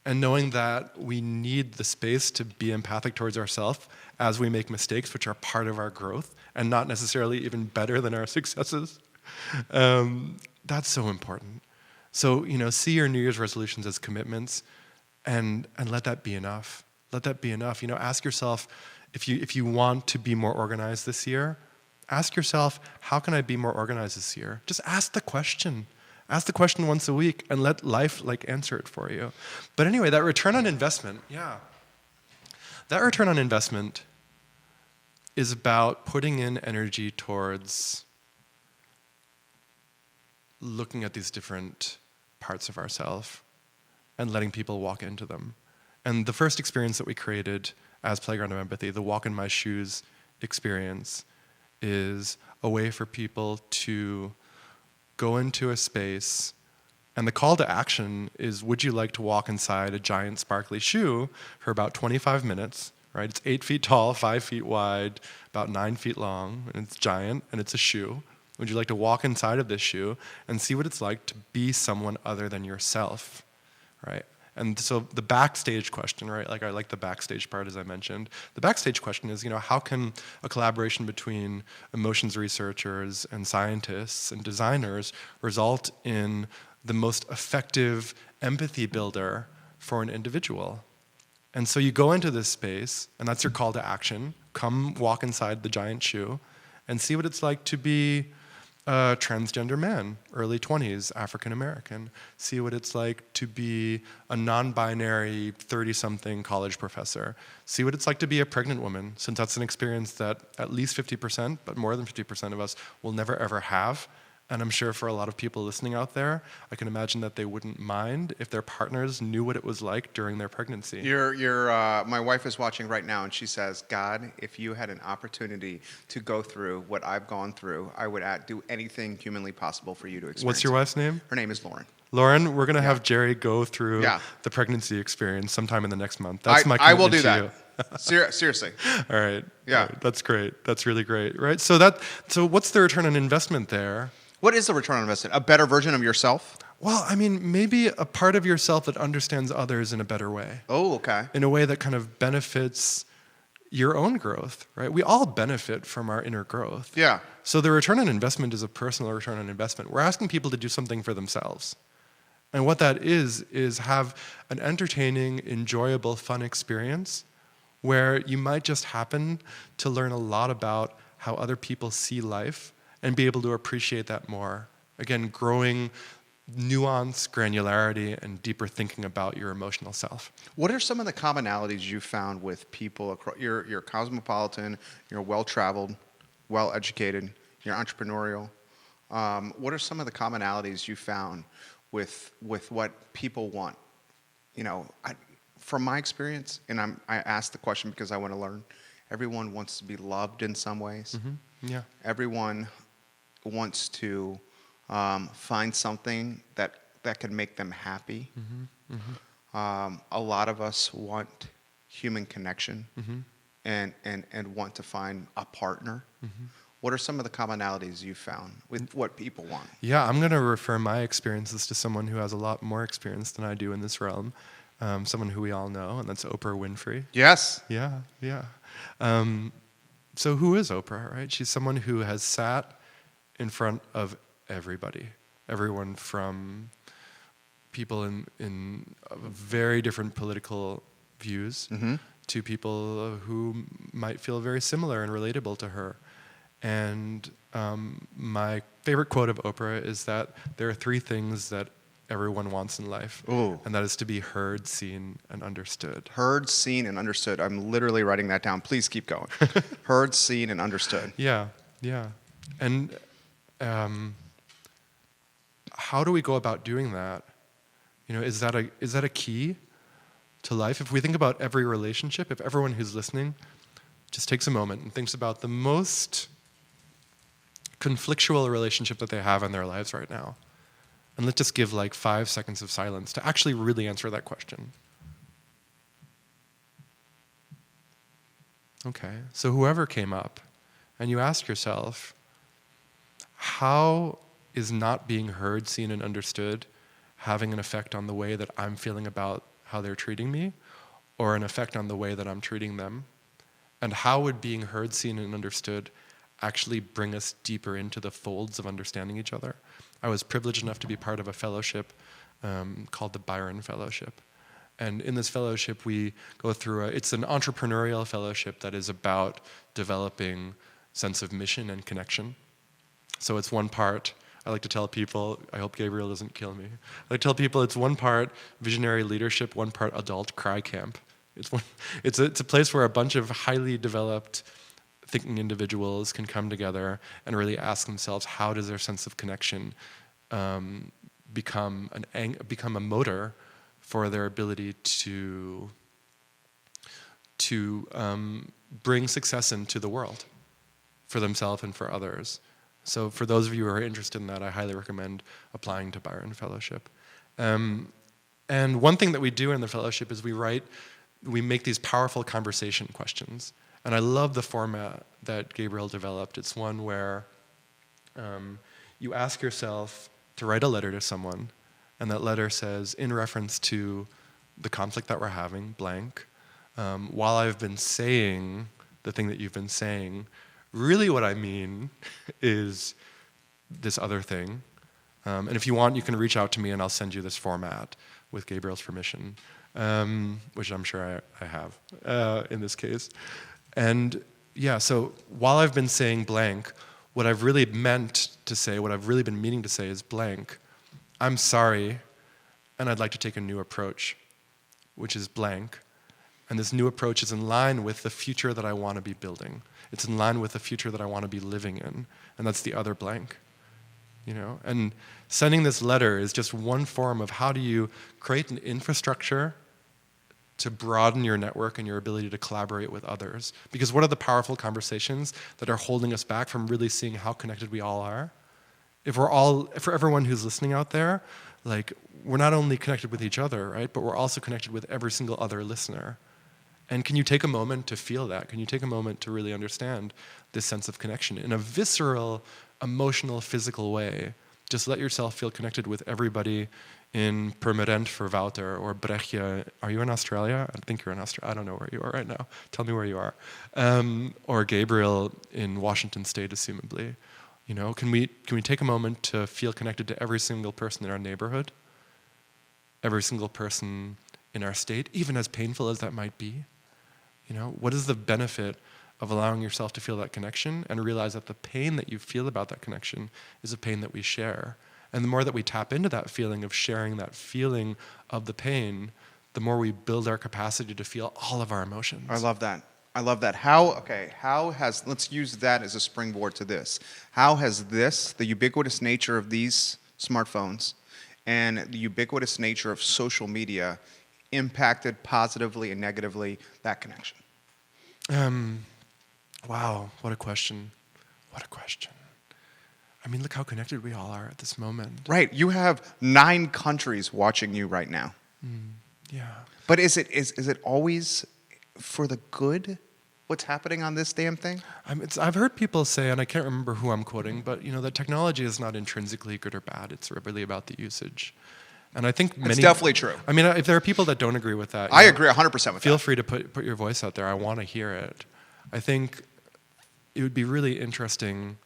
and knowing that we need the space to be empathic towards ourselves as we make mistakes, which are part of our growth and not necessarily even better than our successes. That's so important. So, see your New Year's resolutions as commitments and let that be enough. Let that be enough. Ask yourself, if you want to be more organized this year, ask yourself, how can I be more organized this year? Just ask the question. Ask the question once a week and let life answer it for you. But anyway, that return on investment, that return on investment is about putting in energy towards looking at these different parts of ourselves and letting people walk into them. And the first experience that we created as Playground of Empathy, the Walk in My Shoes experience, is a way for people to go into a space, and the call to action is, would you like to walk inside a giant sparkly shoe for about 25 minutes, right? It's 8 feet tall, 5 feet wide, about 9 feet long, and it's giant, and it's a shoe. Would you like to walk inside of this shoe and see what it's like to be someone other than yourself, right? And so the backstage question, right? I like the backstage part, as I mentioned. The backstage question is, how can a collaboration between emotions researchers and scientists and designers result in the most effective empathy builder for an individual? And so you go into this space, and that's your call to action. Come walk inside the giant shoe and see what it's like to be a transgender man, early 20s, African American. See what it's like to be a non-binary 30-something college professor. See what it's like to be a pregnant woman, since that's an experience that at least 50%, but more than 50% of us will never ever have. And I'm sure for a lot of people listening out there, I can imagine that they wouldn't mind if their partners knew what it was like during their pregnancy. My wife is watching right now, and she says, God, if you had an opportunity to go through what I've gone through, I would do anything humanly possible for you to experience. What's your wife's name? Her name is Lauren. Lauren, we're going to have Jerry go through the pregnancy experience sometime in the next month. That's my commitment I will do to that. you. Seriously. All right. Yeah. All right. That's great. That's really great. Right. So what's the return on investment there? What is the return on investment? A better version of yourself? Well, I mean, maybe a part of yourself that understands others in a better way. Oh, okay. In a way that kind of benefits your own growth, right? We all benefit from our inner growth. Yeah. So the return on investment is a personal return on investment. We're asking people to do something for themselves. And what that is have an entertaining, enjoyable, fun experience where you might just happen to learn a lot about how other people see life and be able to appreciate that more. Again, growing nuance, granularity, and deeper thinking about your emotional self. What are some of the commonalities you found with people across? You're cosmopolitan, you're well-traveled, well-educated, you're entrepreneurial. What are some of the commonalities you found with what people want? From my experience, and I asked the question because I want to learn, everyone wants to be loved in some ways. Mm-hmm. Yeah. Everyone wants to find something that can make them happy. Mm-hmm. Mm-hmm. A lot of us want human connection Mm-hmm. and want to find a partner. Mm-hmm. What are some of the commonalities you found with what people want? Yeah, I'm going to refer my experiences to someone who has a lot more experience than I do in this realm, someone who we all know, and that's Oprah Winfrey. Yes. Yeah, yeah. So who is Oprah, right? She's someone who has sat in front of everybody, everyone from people in very different political views Mm-hmm. to people who might feel very similar and relatable to her. And my favorite quote of Oprah is that there are three things that everyone wants in life. Ooh. And that is to be heard, seen, and understood. Heard, seen, and understood. I'm literally writing that down. Please keep going. Heard, seen, and understood. Yeah, yeah. And how do we go about doing that? Is that a key to life? If we think about every relationship, if everyone who's listening just takes a moment and thinks about the most conflictual relationship that they have in their lives right now, and let's just give 5 seconds of silence to actually really answer that question. Okay, so whoever came up, and you ask yourself, how is not being heard, seen, and understood having an effect on the way that I'm feeling about how they're treating me, or an effect on the way that I'm treating them? And how would being heard, seen, and understood actually bring us deeper into the folds of understanding each other? I was privileged enough to be part of a fellowship called the Byron Fellowship. And in this fellowship, we go through it's an entrepreneurial fellowship that is about developing sense of mission and connection. So it's one part, I like to tell people, I hope Gabriel doesn't kill me. I like to tell people it's one part visionary leadership, one part adult cry camp. It's a place where a bunch of highly developed thinking individuals can come together and really ask themselves, how does their sense of connection become a motor for their ability to bring success into the world for themselves and for others. So for those of you who are interested in that, I highly recommend applying to Byron Fellowship. And one thing that we do in the fellowship is we make these powerful conversation questions. And I love the format that Gabriel developed. It's one where you ask yourself to write a letter to someone, and that letter says, in reference to the conflict that we're having, blank, while I've been saying the thing that you've been saying, really what I mean is this other thing. And if you want, you can reach out to me and I'll send you this format with Gabriel's permission, which I'm sure I have in this case. And yeah, so while I've been saying blank, what I've really meant to say, what I've really been meaning to say is blank. I'm sorry, and I'd like to take a new approach, which is blank. And this new approach is in line with the future that I want to be building. It's in line with the future that I want to be living in, and that's the other blank. And sending this letter is just one form of how do you create an infrastructure to broaden your network and your ability to collaborate with others. Because what are the powerful conversations that are holding us back from really seeing how connected we all are? For everyone who's listening out there, like, we're not only connected with each other, right? But we're also connected with every single other listener. And can you take a moment to feel that? Can you take a moment to really understand this sense of connection in a visceral, emotional, physical way? Just let yourself feel connected with everybody in Purmerend for Wouter or Brechtje. Are you in Australia? I think you're in Australia. I don't know where you are right now. Tell me where you are. Or Gabriel in Washington State, assumably. Can we take a moment to feel connected to every single person in our neighborhood? Every single person in our state, even as painful as that might be? What is the benefit of allowing yourself to feel that connection and realize that the pain that you feel about that connection is a pain that we share? And the more that we tap into that feeling of sharing that feeling of the pain, the more we build our capacity to feel all of our emotions. I love that. Let's use that as a springboard to this. How has the ubiquitous nature of these smartphones and the ubiquitous nature of social media impacted positively and negatively that connection? Wow, what a question. I mean, look how connected we all are at this moment. Right. You have 9 countries watching you right now. Yeah. But is it always for the good, what's happening on this damn thing? I've heard people say, and I can't remember who I'm quoting, but that technology is not intrinsically good or bad. It's really about the usage. And I think it's definitely true. I mean, if there are people that don't agree with that, I agree 100% with that. Feel free to put your voice out there. I want to hear it. I think it would be really interesting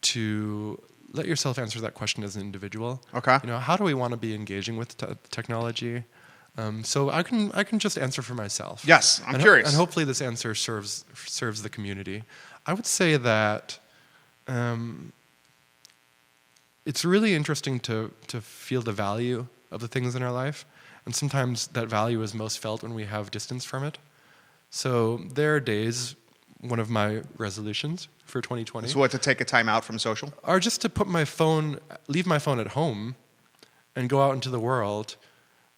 to let yourself answer that question as an individual. Okay. How do we want to be engaging with technology? So I can just answer for myself. Yes, I'm curious. And hopefully this answer serves the community. I would say that it's really interesting to feel the value of the things in our life. And sometimes that value is most felt when we have distance from it. So there are days, one of my resolutions for 2020. So what, to take a time out from social? Are just to leave my phone at home and go out into the world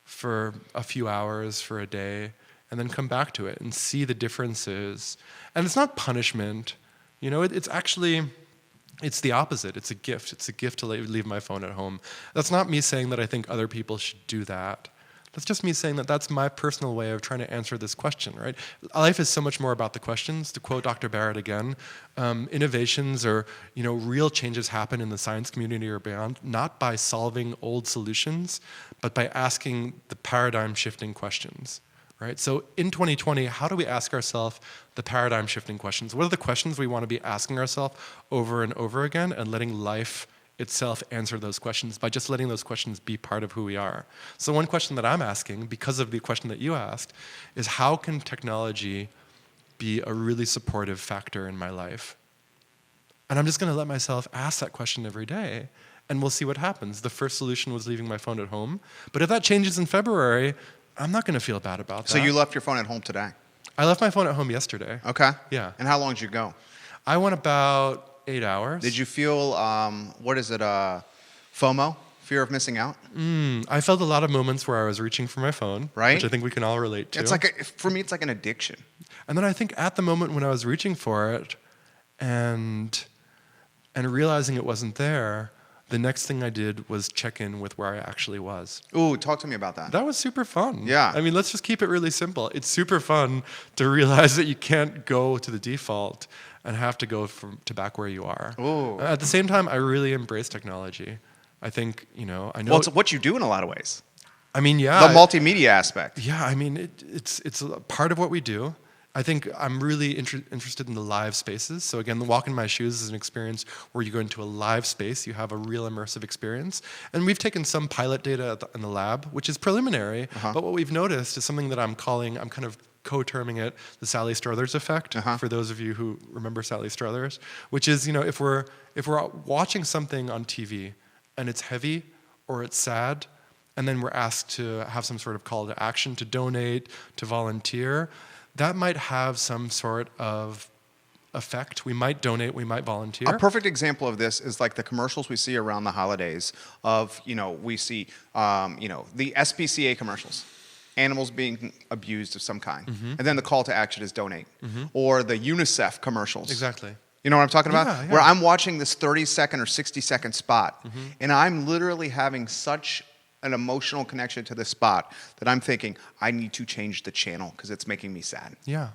for a few hours, for a day, and then come back to it and see the differences. And it's not punishment. It's actually, it's the opposite. It's a gift. It's a gift to leave my phone at home. That's not me saying that I think other people should do that. That's just me saying that that's my personal way of trying to answer this question, right? Life is so much more about the questions. To quote Dr. Barrett again, innovations or real changes happen in the science community or beyond, not by solving old solutions, but by asking the paradigm-shifting questions, right? So in 2020, how do we ask ourselves the paradigm-shifting questions? What are the questions we want to be asking ourselves over and over again and letting life itself answer those questions by just letting those questions be part of who we are? So one question that I'm asking, because of the question that you asked, is how can technology be a really supportive factor in my life? And I'm just going to let myself ask that question every day, and we'll see what happens. The first solution was leaving my phone at home, but if that changes in February, I'm not going to feel bad about that. So you left your phone at home today? I left my phone at home yesterday. Okay. Yeah. And how long did you go? I went about 8 hours. Did you feel, FOMO? Fear of missing out? I felt a lot of moments where I was reaching for my phone, right? Which I think we can all relate to. For me, it's like an addiction. And then I think at the moment when I was reaching for it and realizing it wasn't there, the next thing I did was check in with where I actually was. Ooh, talk to me about that. That was super fun. Yeah. I mean, let's just keep it really simple. It's super fun to realize that you can't go to the default and have to go to back where you are. Ooh. At the same time, I really embrace technology. I think, I know. Well, it's what you do in a lot of ways. I mean, yeah. The multimedia aspect. Yeah, I mean, it's a part of what we do. I think I'm really interested in the live spaces. So again, the Walk in My Shoes is an experience where you go into a live space, you have a real immersive experience. And we've taken some pilot data in the lab, which is preliminary, but what we've noticed is something that I'm kind of co-terming it the Sally Struthers effect, for those of you who remember Sally Struthers, which is, if we're watching something on TV and it's heavy or it's sad, and then we're asked to have some sort of call to action, to donate, to volunteer, that might have some sort of effect. We might donate, we might volunteer. A perfect example of this is like the commercials we see around the holidays of, we see, the SPCA commercials, animals being abused of some kind. And then the call to action is donate. Or the UNICEF commercials. Exactly. You know what I'm talking about? Yeah. Where I'm watching this 30-second or 60-second spot, and I'm literally having such an emotional connection to the spot that I'm thinking, I need to change the channel because it's making me sad. Yeah.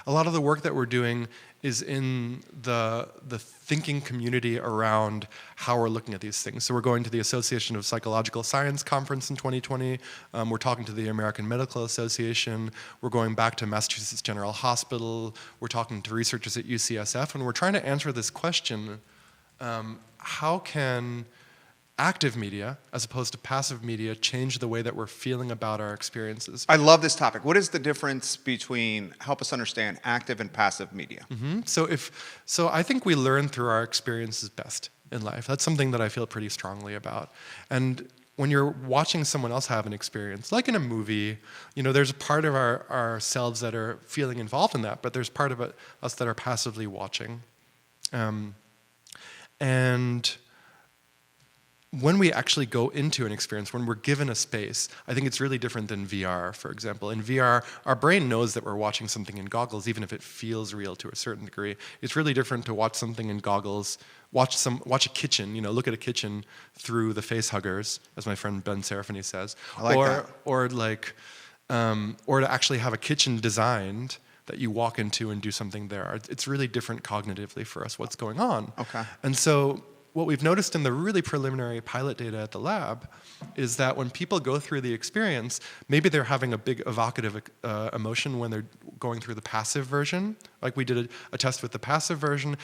A lot of the work that we're doing is in the thinking community around how we're looking at these things. So we're going to the Association of Psychological Science conference in 2020. We're talking to the American Medical Association. We're going back to Massachusetts General Hospital. We're talking to researchers at UCSF, and we're trying to answer this question, how can active media, as opposed to passive media, change the way that we're feeling about our experiences? I love this topic. What is the difference between, help us understand, active and passive media? So I think we learn through our experiences best in life. That's something that I feel pretty strongly about. And when you're watching someone else have an experience, like in a movie, there's a part of ourselves that are feeling involved in that, but there's part of us that are passively watching. And when we actually go into an experience, when we're given a space, I think it's really different than VR, for example. In VR, our brain knows that we're watching something in goggles, even if it feels real to a certain degree. It's really different to watch something in goggles, watch a kitchen, look at a kitchen through the face huggers, as my friend Ben Serafini says. I like that. Or to actually have a kitchen designed that you walk into and do something there. It's really different cognitively for us what's going on. Okay. And so what we've noticed in the really preliminary pilot data at the lab is that when people go through the experience, maybe they're having a big evocative emotion when they're going through the passive version. Like we did a test with the passive version,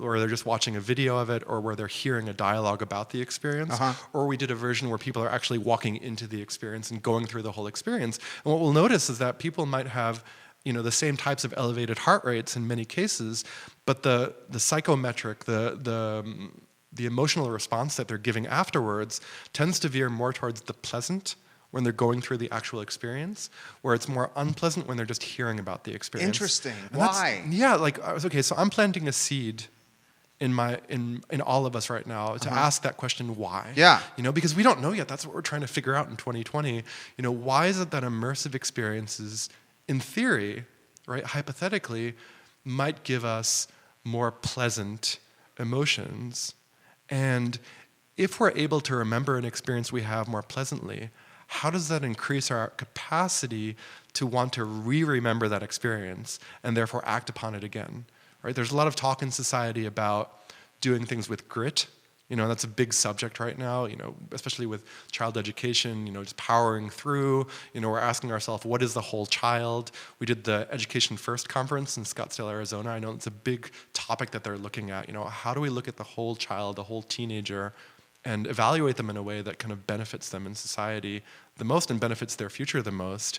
or they're just watching a video of it, or where they're hearing a dialogue about the experience. Or we did a version where people are actually walking into the experience and going through the whole experience. And what we'll notice is that people might have the same types of elevated heart rates in many cases, but the psychometric, the emotional response that they're giving afterwards tends to veer more towards the pleasant when they're going through the actual experience, where it's more unpleasant when they're just hearing about the experience. Interesting. And Why? Okay, so I'm planting a seed in all of us right now to ask that question, why? Yeah. Because we don't know yet. That's what we're trying to figure out in 2020. Why is it that immersive experiences, in theory, right, hypothetically, might give us more pleasant emotions? And if we're able to remember an experience we have more pleasantly, how does that increase our capacity to want to re-remember that experience and therefore act upon it again? Right? There's a lot of talk in society about doing things with grit. That's a big subject right now, especially with child education, just powering through. We're asking ourselves, what is the whole child? We did the Education First conference in Scottsdale, Arizona. I know it's a big topic that they're looking at. How do we look at the whole child, the whole teenager, and evaluate them in a way that kind of benefits them in society the most and benefits their future the most?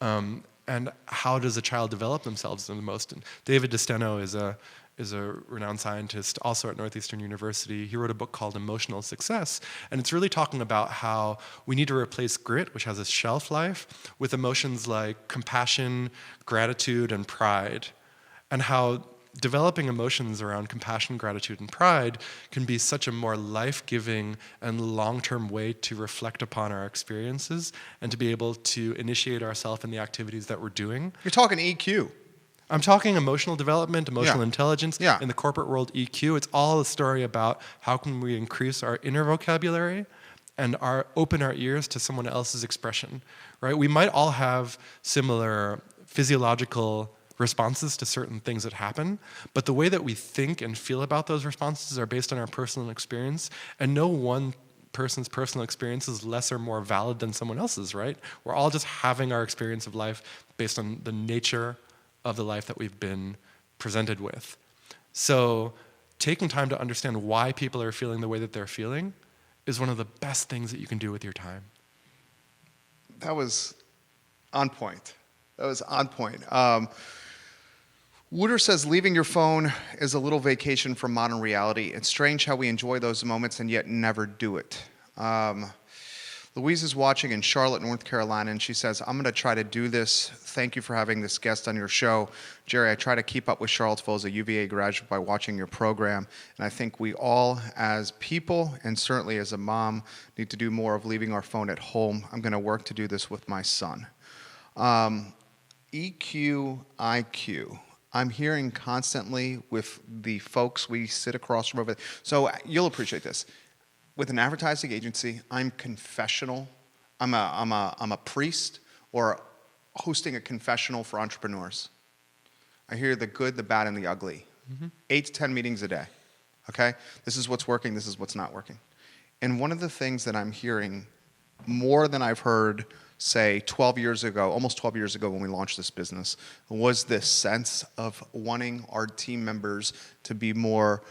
And how does a child develop themselves the most? And David DeSteno is a renowned scientist also at Northeastern University. He wrote a book called Emotional Success, and it's really talking about how we need to replace grit, which has a shelf life, with emotions like compassion, gratitude, and pride, and how developing emotions around compassion, gratitude, and pride can be such a more life-giving and long-term way to reflect upon our experiences and to be able to initiate ourselves in the activities that we're doing. You're talking EQ. I'm talking emotional development, emotional intelligence. Yeah. In the corporate world, EQ. It's all a story about how can we increase our inner vocabulary and open our ears to someone else's expression, right? We might all have similar physiological responses to certain things that happen, but the way that we think and feel about those responses are based on our personal experience, and no one person's personal experience is less or more valid than someone else's, right? We're all just having our experience of life based on the nature of the life that we've been presented with. So taking time to understand why people are feeling the way that they're feeling is one of the best things that you can do with your time. That was on point. Wooter says, leaving your phone is a little vacation from modern reality. It's strange how we enjoy those moments and yet never do it. Louise is watching in Charlotte, North Carolina, and she says, I'm going to try to do this. Thank you for having this guest on your show. Jerry, I try to keep up with Charlottesville as a UVA graduate by watching your program, and I think we all, as people, and certainly as a mom, need to do more of leaving our phone at home. I'm going to work to do this with my son. EQ, IQ. I'm hearing constantly with the folks we sit across from over there. So you'll appreciate this. With an advertising agency, I'm confessional. I'm a priest or hosting a confessional for entrepreneurs. I hear the good, the bad, and the ugly. 8 to 10 meetings a day. Okay? This is what's working, this is what's not working. And one of the things that I'm hearing more than I've heard, say, 12 years ago, almost 12 years ago when we launched this business, was this sense of wanting our team members to be more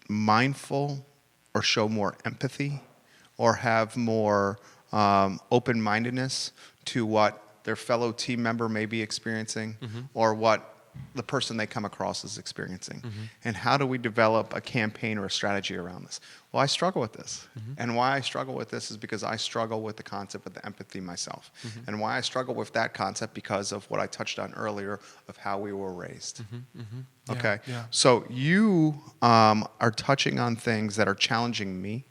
mindful or show more empathy or have more open-mindedness to what their fellow team member may be experiencing or what the person they come across is experiencing. And how do we develop a campaign or a strategy around this? Well, I struggle with this. And why I struggle with this is because I struggle with the concept of the empathy myself. And why I struggle with that concept because of what I touched on earlier of how we were raised. Okay? Yeah. So you are touching on things that are challenging me.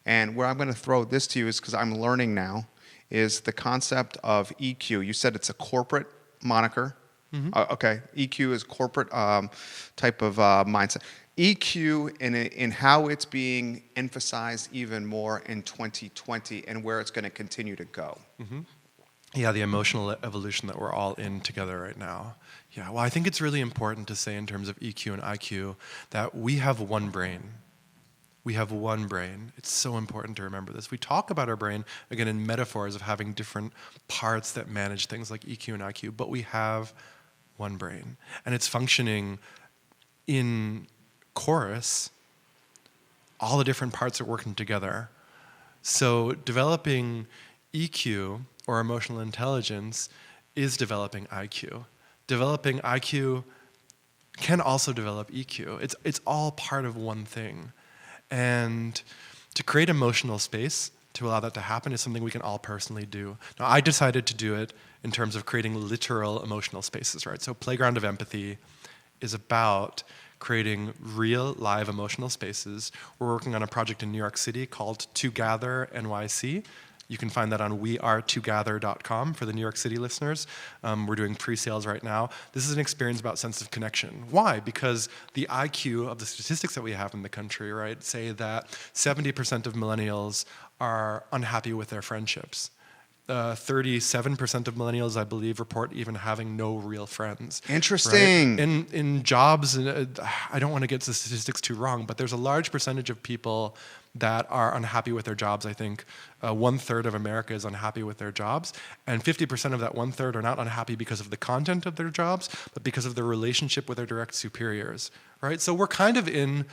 And where I'm going to throw this to you is because I'm learning now is the concept of EQ. You said it's a corporate moniker. Okay, EQ is corporate type of mindset. EQ in how it's being emphasized even more in 2020 and where it's going to continue to go. Yeah, the emotional evolution that we're all in together right now. Yeah, well, I think it's really important to say in terms of EQ and IQ that we have one brain. We have one brain. It's so important to remember this. We talk about our brain, again, in metaphors of having different parts that manage things like EQ and IQ, but we have one brain. And it's functioning in chorus. All the different parts are working together. So developing EQ, or emotional intelligence, is developing IQ. Developing IQ can also develop EQ. It's all part of one thing. And to create emotional space to allow that to happen is something we can all personally do. Now, I decided to do it in terms of creating literal emotional spaces, right? So Playground of Empathy is about creating real, live emotional spaces. We're working on a project in New York City called Together NYC. You can find that on wearetogether.com for the New York City listeners. We're doing pre-sales right now. This is an experience about sense of connection. Why? Because the IQ of the statistics that we have in the country, right, say that 70% of millennials are unhappy with their friendships. 37% of millennials, I believe, report even having no real friends. Interesting. Right? In jobs, I don't want to get the statistics too wrong, but there's a large percentage of people that are unhappy with their jobs. I think 1/3 of America is unhappy with their jobs, and 50% of that 1/3 are not unhappy because of the content of their jobs, but because of their relationship with their direct superiors, right? So we're kind of in,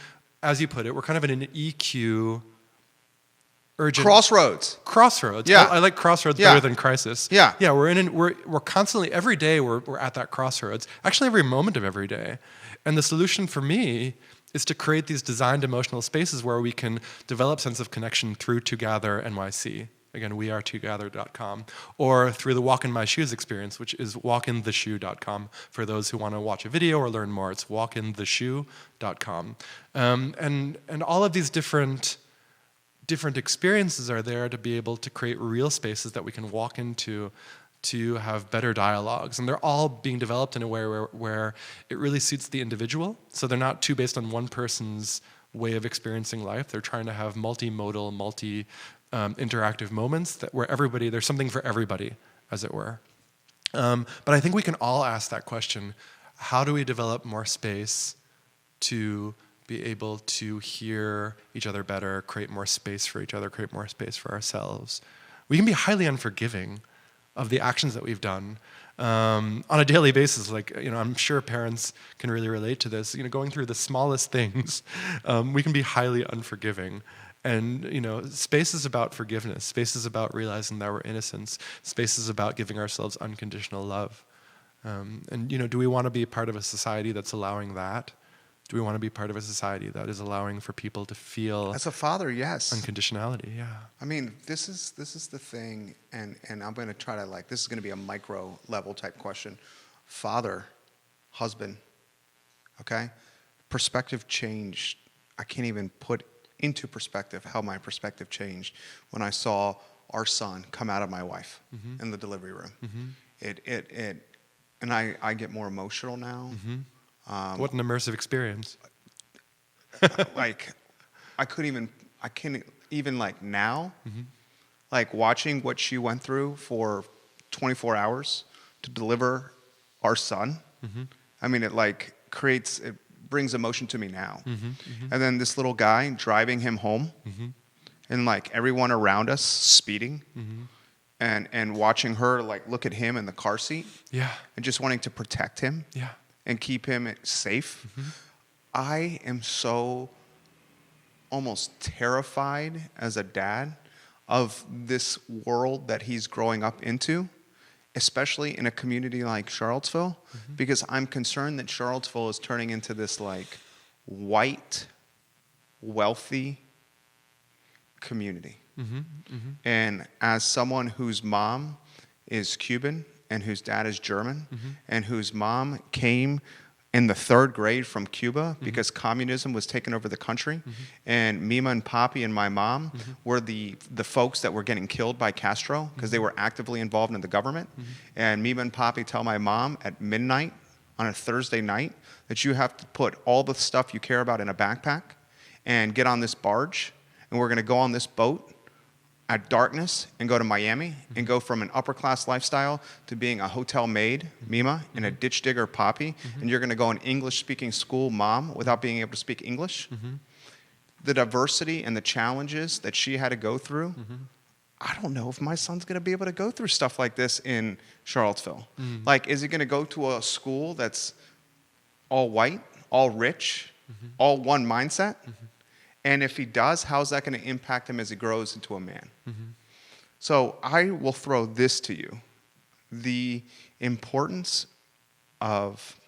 as you put it, we're kind of in an EQ urgent crossroads. Yeah, I like crossroads better than crisis. Yeah, we're constantly, every day we're at that crossroads. Actually, every moment of every day. And the solution for me is to create these designed emotional spaces where we can develop sense of connection through Together NYC. Again, wearetogether.com, or through the Walk in My Shoes experience, which is walkintheshoe.com for those who want to watch a video or learn more. It's walkintheshoe.com. And all of these different experiences are there to be able to create real spaces that we can walk into to have better dialogues. And they're all being developed in a way where it really suits the individual. So they're not too based on one person's way of experiencing life. They're trying to have multimodal, interactive moments where there's something for everybody, as it were. But I think we can all ask that question: how do we develop more space to be able to hear each other better, create more space for each other, create more space for ourselves? We can be highly unforgiving of the actions that we've done on a daily basis. Like, I'm sure parents can really relate to this. Going through the smallest things, we can be highly unforgiving. And, space is about forgiveness. Space is about realizing that we're innocent. Space is about giving ourselves unconditional love. And do we want to be part of a society that's allowing that Do we want to be part of a society that is allowing for people to feel As a father, yes. unconditionality? Yeah. I mean, this is the thing, and I'm going to try to, like, this is going to be a micro level type question. Father, husband, okay? Perspective changed. I can't even put into perspective how my perspective changed when I saw our son come out of my wife in the delivery room. And I get more emotional now. What an immersive experience. Like, I can't even like now, like watching what she went through for 24 hours to deliver our son. I mean, it like it brings emotion to me now. And then this little guy driving him home, and like everyone around us speeding, and watching her like look at him in the car seat, and just wanting to protect him, and keep him safe. I am so almost terrified as a dad of this world that he's growing up into, especially in a community like Charlottesville, because I'm concerned that Charlottesville is turning into this like white, wealthy community. And as someone whose mom is Cuban and whose dad is German, and whose mom came in the 3rd grade from Cuba because communism was taking over the country, and Mima and Papi and my mom were the folks that were getting killed by Castro because they were actively involved in the government. And Mima and Papi tell my mom at midnight on a Thursday night that you have to put all the stuff you care about in a backpack and get on this barge, and we're going to go on this boat at darkness and go to Miami and go from an upper class lifestyle to being a hotel maid, Mima, and a ditch digger, Papi, and you're going to go an English speaking school, Mom, without being able to speak English. The diversity and the challenges that she had to go through, I don't know if my son's going to be able to go through stuff like this in Charlottesville. Like, is he going to go to a school that's all white, all rich, all one mindset? And if he does, how's that going to impact him as he grows into a man? So I will throw this to you. The importance of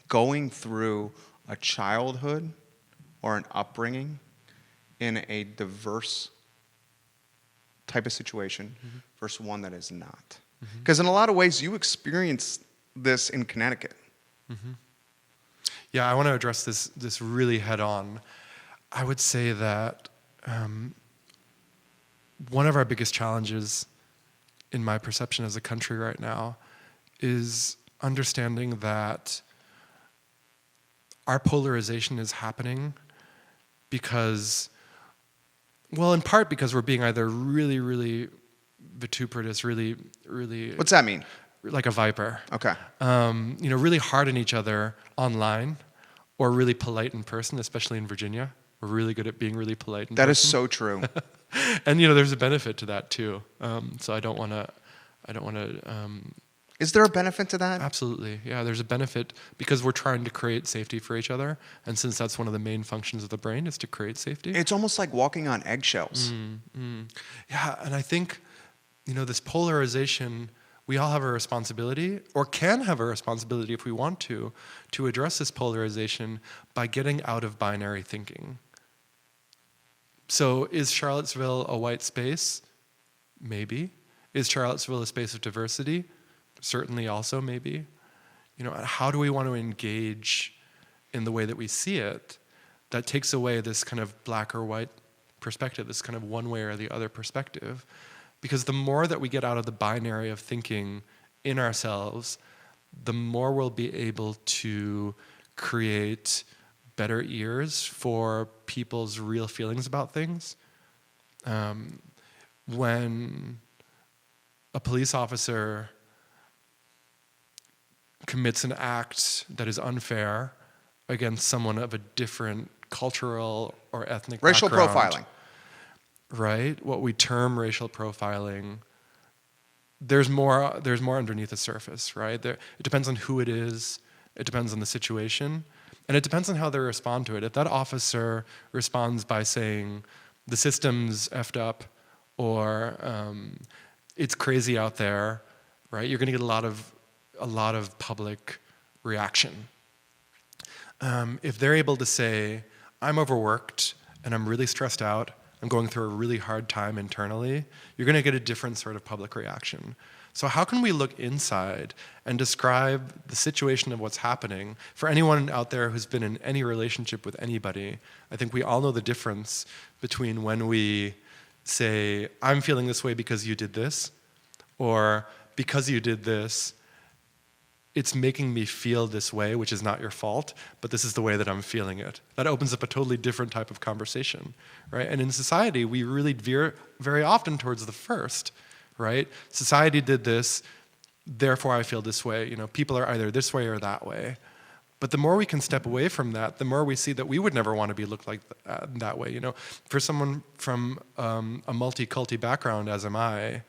going through a childhood or an upbringing in a diverse type of situation versus one that is not. Because in a lot of ways, you experience this in Connecticut. Yeah, I want to address this really head on. I would say that one of our biggest challenges in my perception as a country right now is understanding that our polarization is happening because, well, in part because we're being either really, really vituperative, really, really... What's that mean? Like a viper. Okay. Really hard on each other online, or really polite in person, especially in Virginia. We're really good at being really polite in person. That is so true. And there's a benefit to that too. So I don't want to. Is there a benefit to that? Absolutely, yeah. There's a benefit because we're trying to create safety for each other, and since that's one of the main functions of the brain is to create safety. It's almost like walking on eggshells. Yeah, and I think this polarization. We all have a responsibility, or can have a responsibility if we want to address this polarization by getting out of binary thinking. So is Charlottesville a white space? Maybe. Is Charlottesville a space of diversity? Certainly also maybe. How do we want to engage in the way that we see it that takes away this kind of black or white perspective, this kind of one way or the other perspective? Because the more that we get out of the binary of thinking in ourselves, the more we'll be able to create better ears for people's real feelings about things. When a police officer commits an act that is unfair against someone of a different cultural or ethnic Racial background, profiling. right? What we term racial profiling. There's more underneath the surface, right? It depends on who it is. It depends on the situation. And it depends on how they respond to it. If that officer responds by saying, the system's effed up, or it's crazy out there, right? You're going to get a lot of public reaction. if they're able to say, I'm overworked and I'm really stressed out, I'm going through a really hard time internally, you're going to get a different sort of public reaction. So how can we look inside and describe the situation of what's happening? For anyone out there who's been in any relationship with anybody, I think we all know the difference between when we say, I'm feeling this way because you did this, or because you did this, it's making me feel this way, which is not your fault, but this is the way that I'm feeling it. That opens up a totally different type of conversation, right? And in society, we really veer very often towards the first, right? Society did this, therefore I feel this way. You know, people are either this way or that way. But the more we can step away from that, the more we see that we would never want to be looked like that way. You know, for someone from a multi-culti background, as am I,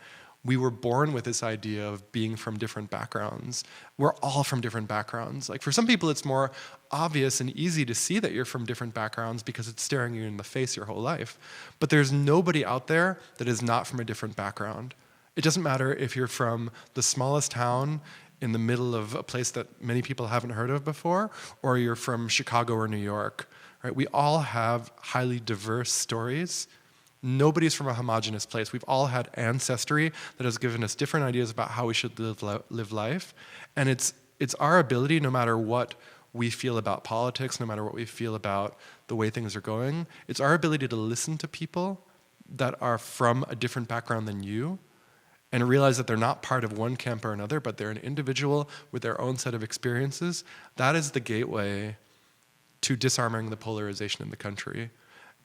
we were born with this idea of being from different backgrounds. We're all from different backgrounds. Like for some people, it's more obvious and easy to see that you're from different backgrounds because it's staring you in the face your whole life. But there's nobody out there that is not from a different background. It doesn't matter if you're from the smallest town in the middle of a place that many people haven't heard of before, or you're from Chicago or New York, right? We all have highly diverse stories. Nobody's from a homogenous place. We've all had ancestry that has given us different ideas about how we should live life. And it's our ability, no matter what we feel about politics, no matter what we feel about the way things are going, it's our ability to listen to people that are from a different background than you and realize that they're not part of one camp or another, but they're an individual with their own set of experiences. That is the gateway to disarming the polarization in the country.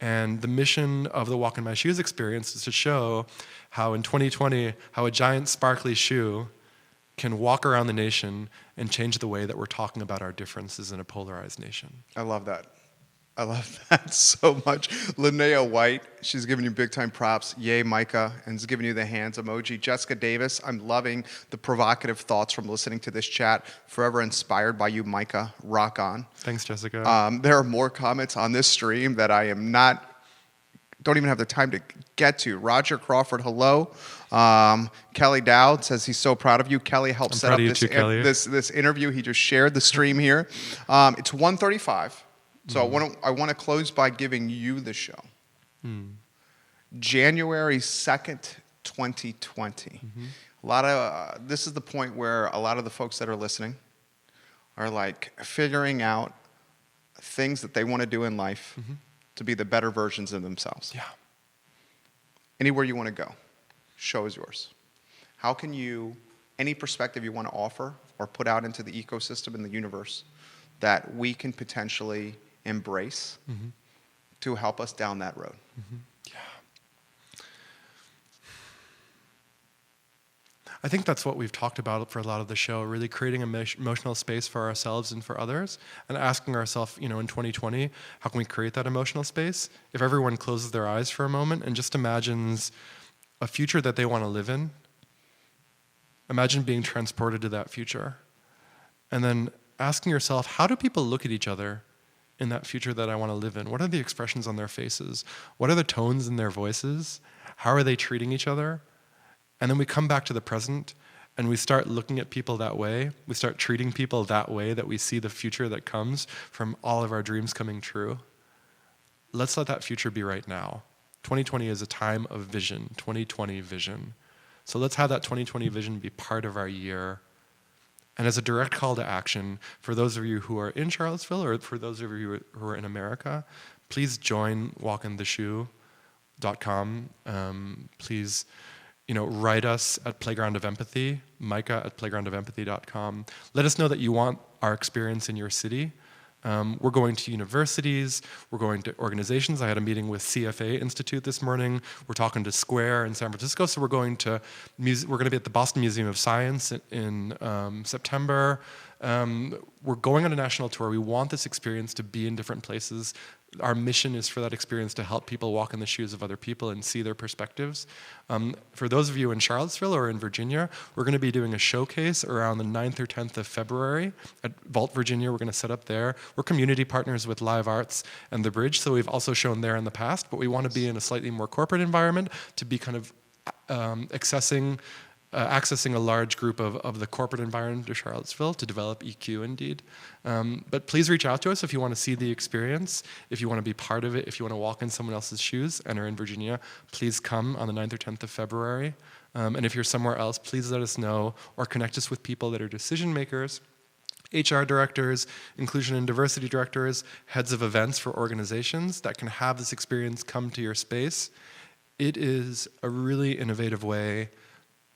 And the mission of the Walk in My Shoes experience is to show how in 2020, how a giant sparkly shoe can walk around the nation and change the way that we're talking about our differences in a polarized nation. I love that. I love that so much. Linnea White, she's giving you big time props. Yay, Micah, and is giving you the hands emoji. Jessica Davis, I'm loving the provocative thoughts from listening to this chat. Forever inspired by you, Micah. Rock on. Thanks, Jessica. There are more comments on this stream that I don't even have the time to get to. Roger Crawford, hello. Kelly Dowd says he's so proud of you. Kelly helped set up this interview. He just shared the stream here. It's 1:35. So I want to close by giving you the show. January 2nd, 2020. This is the point where a lot of the folks that are listening are like figuring out things that they want to do in life to be the better versions of themselves. Yeah. Anywhere you want to go, show is yours. How can you, any perspective you want to offer or put out into the ecosystem in the universe that we can potentially embrace to help us down that road? Yeah. I think that's what we've talked about for a lot of the show, really creating an emotional space for ourselves and for others, and asking ourselves, you know, in 2020, how can we create that emotional space? If everyone closes their eyes for a moment and just imagines a future that they want to live in, imagine being transported to that future. And then asking yourself, how do people look at each other in that future that I want to live in? What are the expressions on their faces? What are the tones in their voices? How are they treating each other? And then we come back to the present and we start looking at people that way. We start treating people that way, that we see the future that comes from all of our dreams coming true. Let's let that future be right now. 2020 is a time of vision, 2020 vision. So let's have that 2020 vision be part of our year. And as a direct call to action, for those of you who are in Charlottesville or for those of you who are in America, please join walkintheshoe.com. Please, write us at Playground of Empathy, Micah at playgroundofempathy.com. Let us know that you want our experience in your city. We're going to universities, we're going to organizations. I had a meeting with CFA Institute this morning. We're talking to Square in San Francisco. So we're going to be at the Boston Museum of Science in September. We're going on a national tour. We want this experience to be in different places. Our mission is for that experience to help people walk in the shoes of other people and see their perspectives. For those of you in Charlottesville or in Virginia, we're going to be doing a showcase around the 9th or 10th of February at Vault, Virginia. We're going to set up there. We're community partners with Live Arts and The Bridge, so we've also shown there in the past, but we want to be in a slightly more corporate environment to be kind of accessing accessing a large group of the corporate environment of Charlottesville to develop EQ Indeed. But please reach out to us if you want to see the experience, if you want to be part of it, if you want to walk in someone else's shoes and are in Virginia, please come on the 9th or 10th of February. And if you're somewhere else, please let us know or connect us with people that are decision makers, HR directors, inclusion and diversity directors, heads of events for organizations that can have this experience come to your space. It is a really innovative way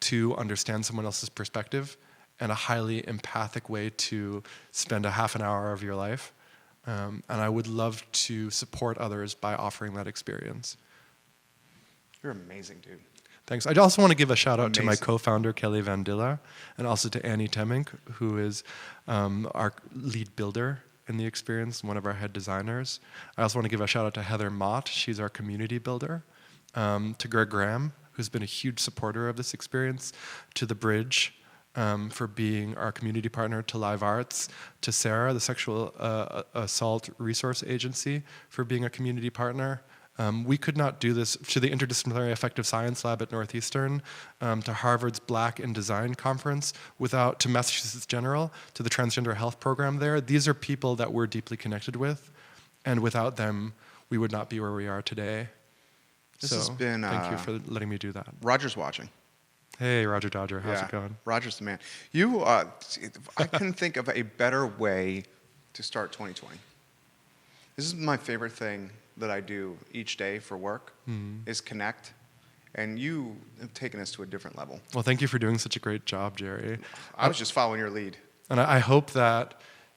to understand someone else's perspective and a highly empathic way to spend a half an hour of your life. And I would love to support others by offering that experience. You're amazing, dude. Thanks. I also want to give a shout out to my Amazing. co-founder, Kelly Van Dilla, and also to Annie Temmink, who is our lead builder in the experience, one of our head designers. I also want to give a shout out to Heather Mott. She's our community builder. To Greg Graham, who's been a huge supporter of this experience, to The Bridge for being our community partner, to Live Arts, to Sarah, the Sexual Assault Resource Agency, for being a community partner. We could not do this, to the Interdisciplinary Affective Science Lab at Northeastern, to Harvard's Black in Design Conference, to Massachusetts General, to the Transgender Health Program there. These are people that we're deeply connected with, and without them, we would not be where we are today. This has been... thank you for letting me do that. Roger's watching. Hey, Roger Dodger, how's it going? Roger's the man. I couldn't think of a better way to start 2020. This is my favorite thing that I do each day for work, is connect. And you have taken us to a different level. Well, thank you for doing such a great job, Jerry. I was just following your lead. And I hope that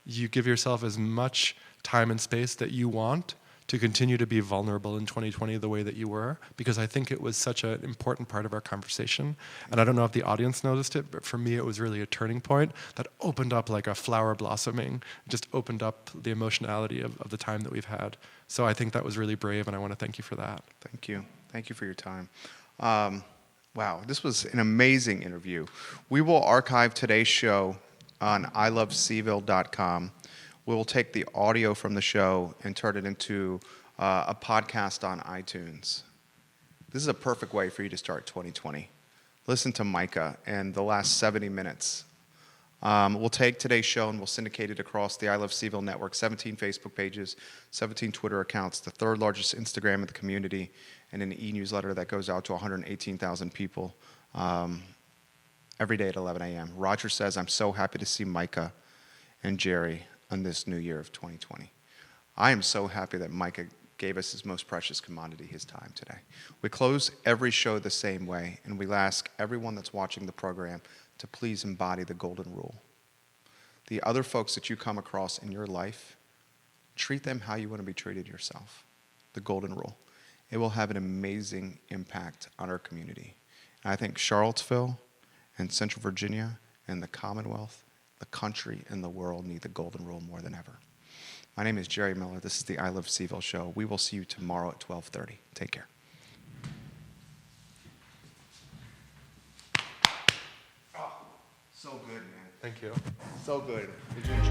you give yourself as much time and space that you want to continue to be vulnerable in 2020 the way that you were, because I think it was such an important part of our conversation. And I don't know if the audience noticed it, but for me it was really a turning point that opened up like a flower blossoming, just opened up the emotionality of the time that we've had. So I think that was really brave, and I want to thank you for that. Thank you. Thank you for your time. Wow, this was an amazing interview. We will archive today's show on ilovecville.com. We will take the audio from the show and turn it into a podcast on iTunes. This is a perfect way for you to start 2020. Listen to Micah and the last 70 minutes. We'll take today's show and we'll syndicate it across the I Love CVille network, 17 Facebook pages, 17 Twitter accounts, the third largest Instagram in the community, and an e-newsletter that goes out to 118,000 people every day at 11 a.m. Roger says, I'm so happy to see Micah and Jerry on this new year of 2020. I am so happy that Micah gave us his most precious commodity, his time today. We close every show the same way, and we ask everyone that's watching the program to please embody the golden rule. The other folks that you come across in your life, treat them how you want to be treated yourself. The golden rule. It will have an amazing impact on our community. And I think Charlottesville and Central Virginia and the Commonwealth, the country and the world need the golden rule more than ever. My name is Jerry Miller. This is the I Love CVille Show. We will see you tomorrow at 12:30. Take care. Oh, so good, man. Thank you. So good. Did you enjoy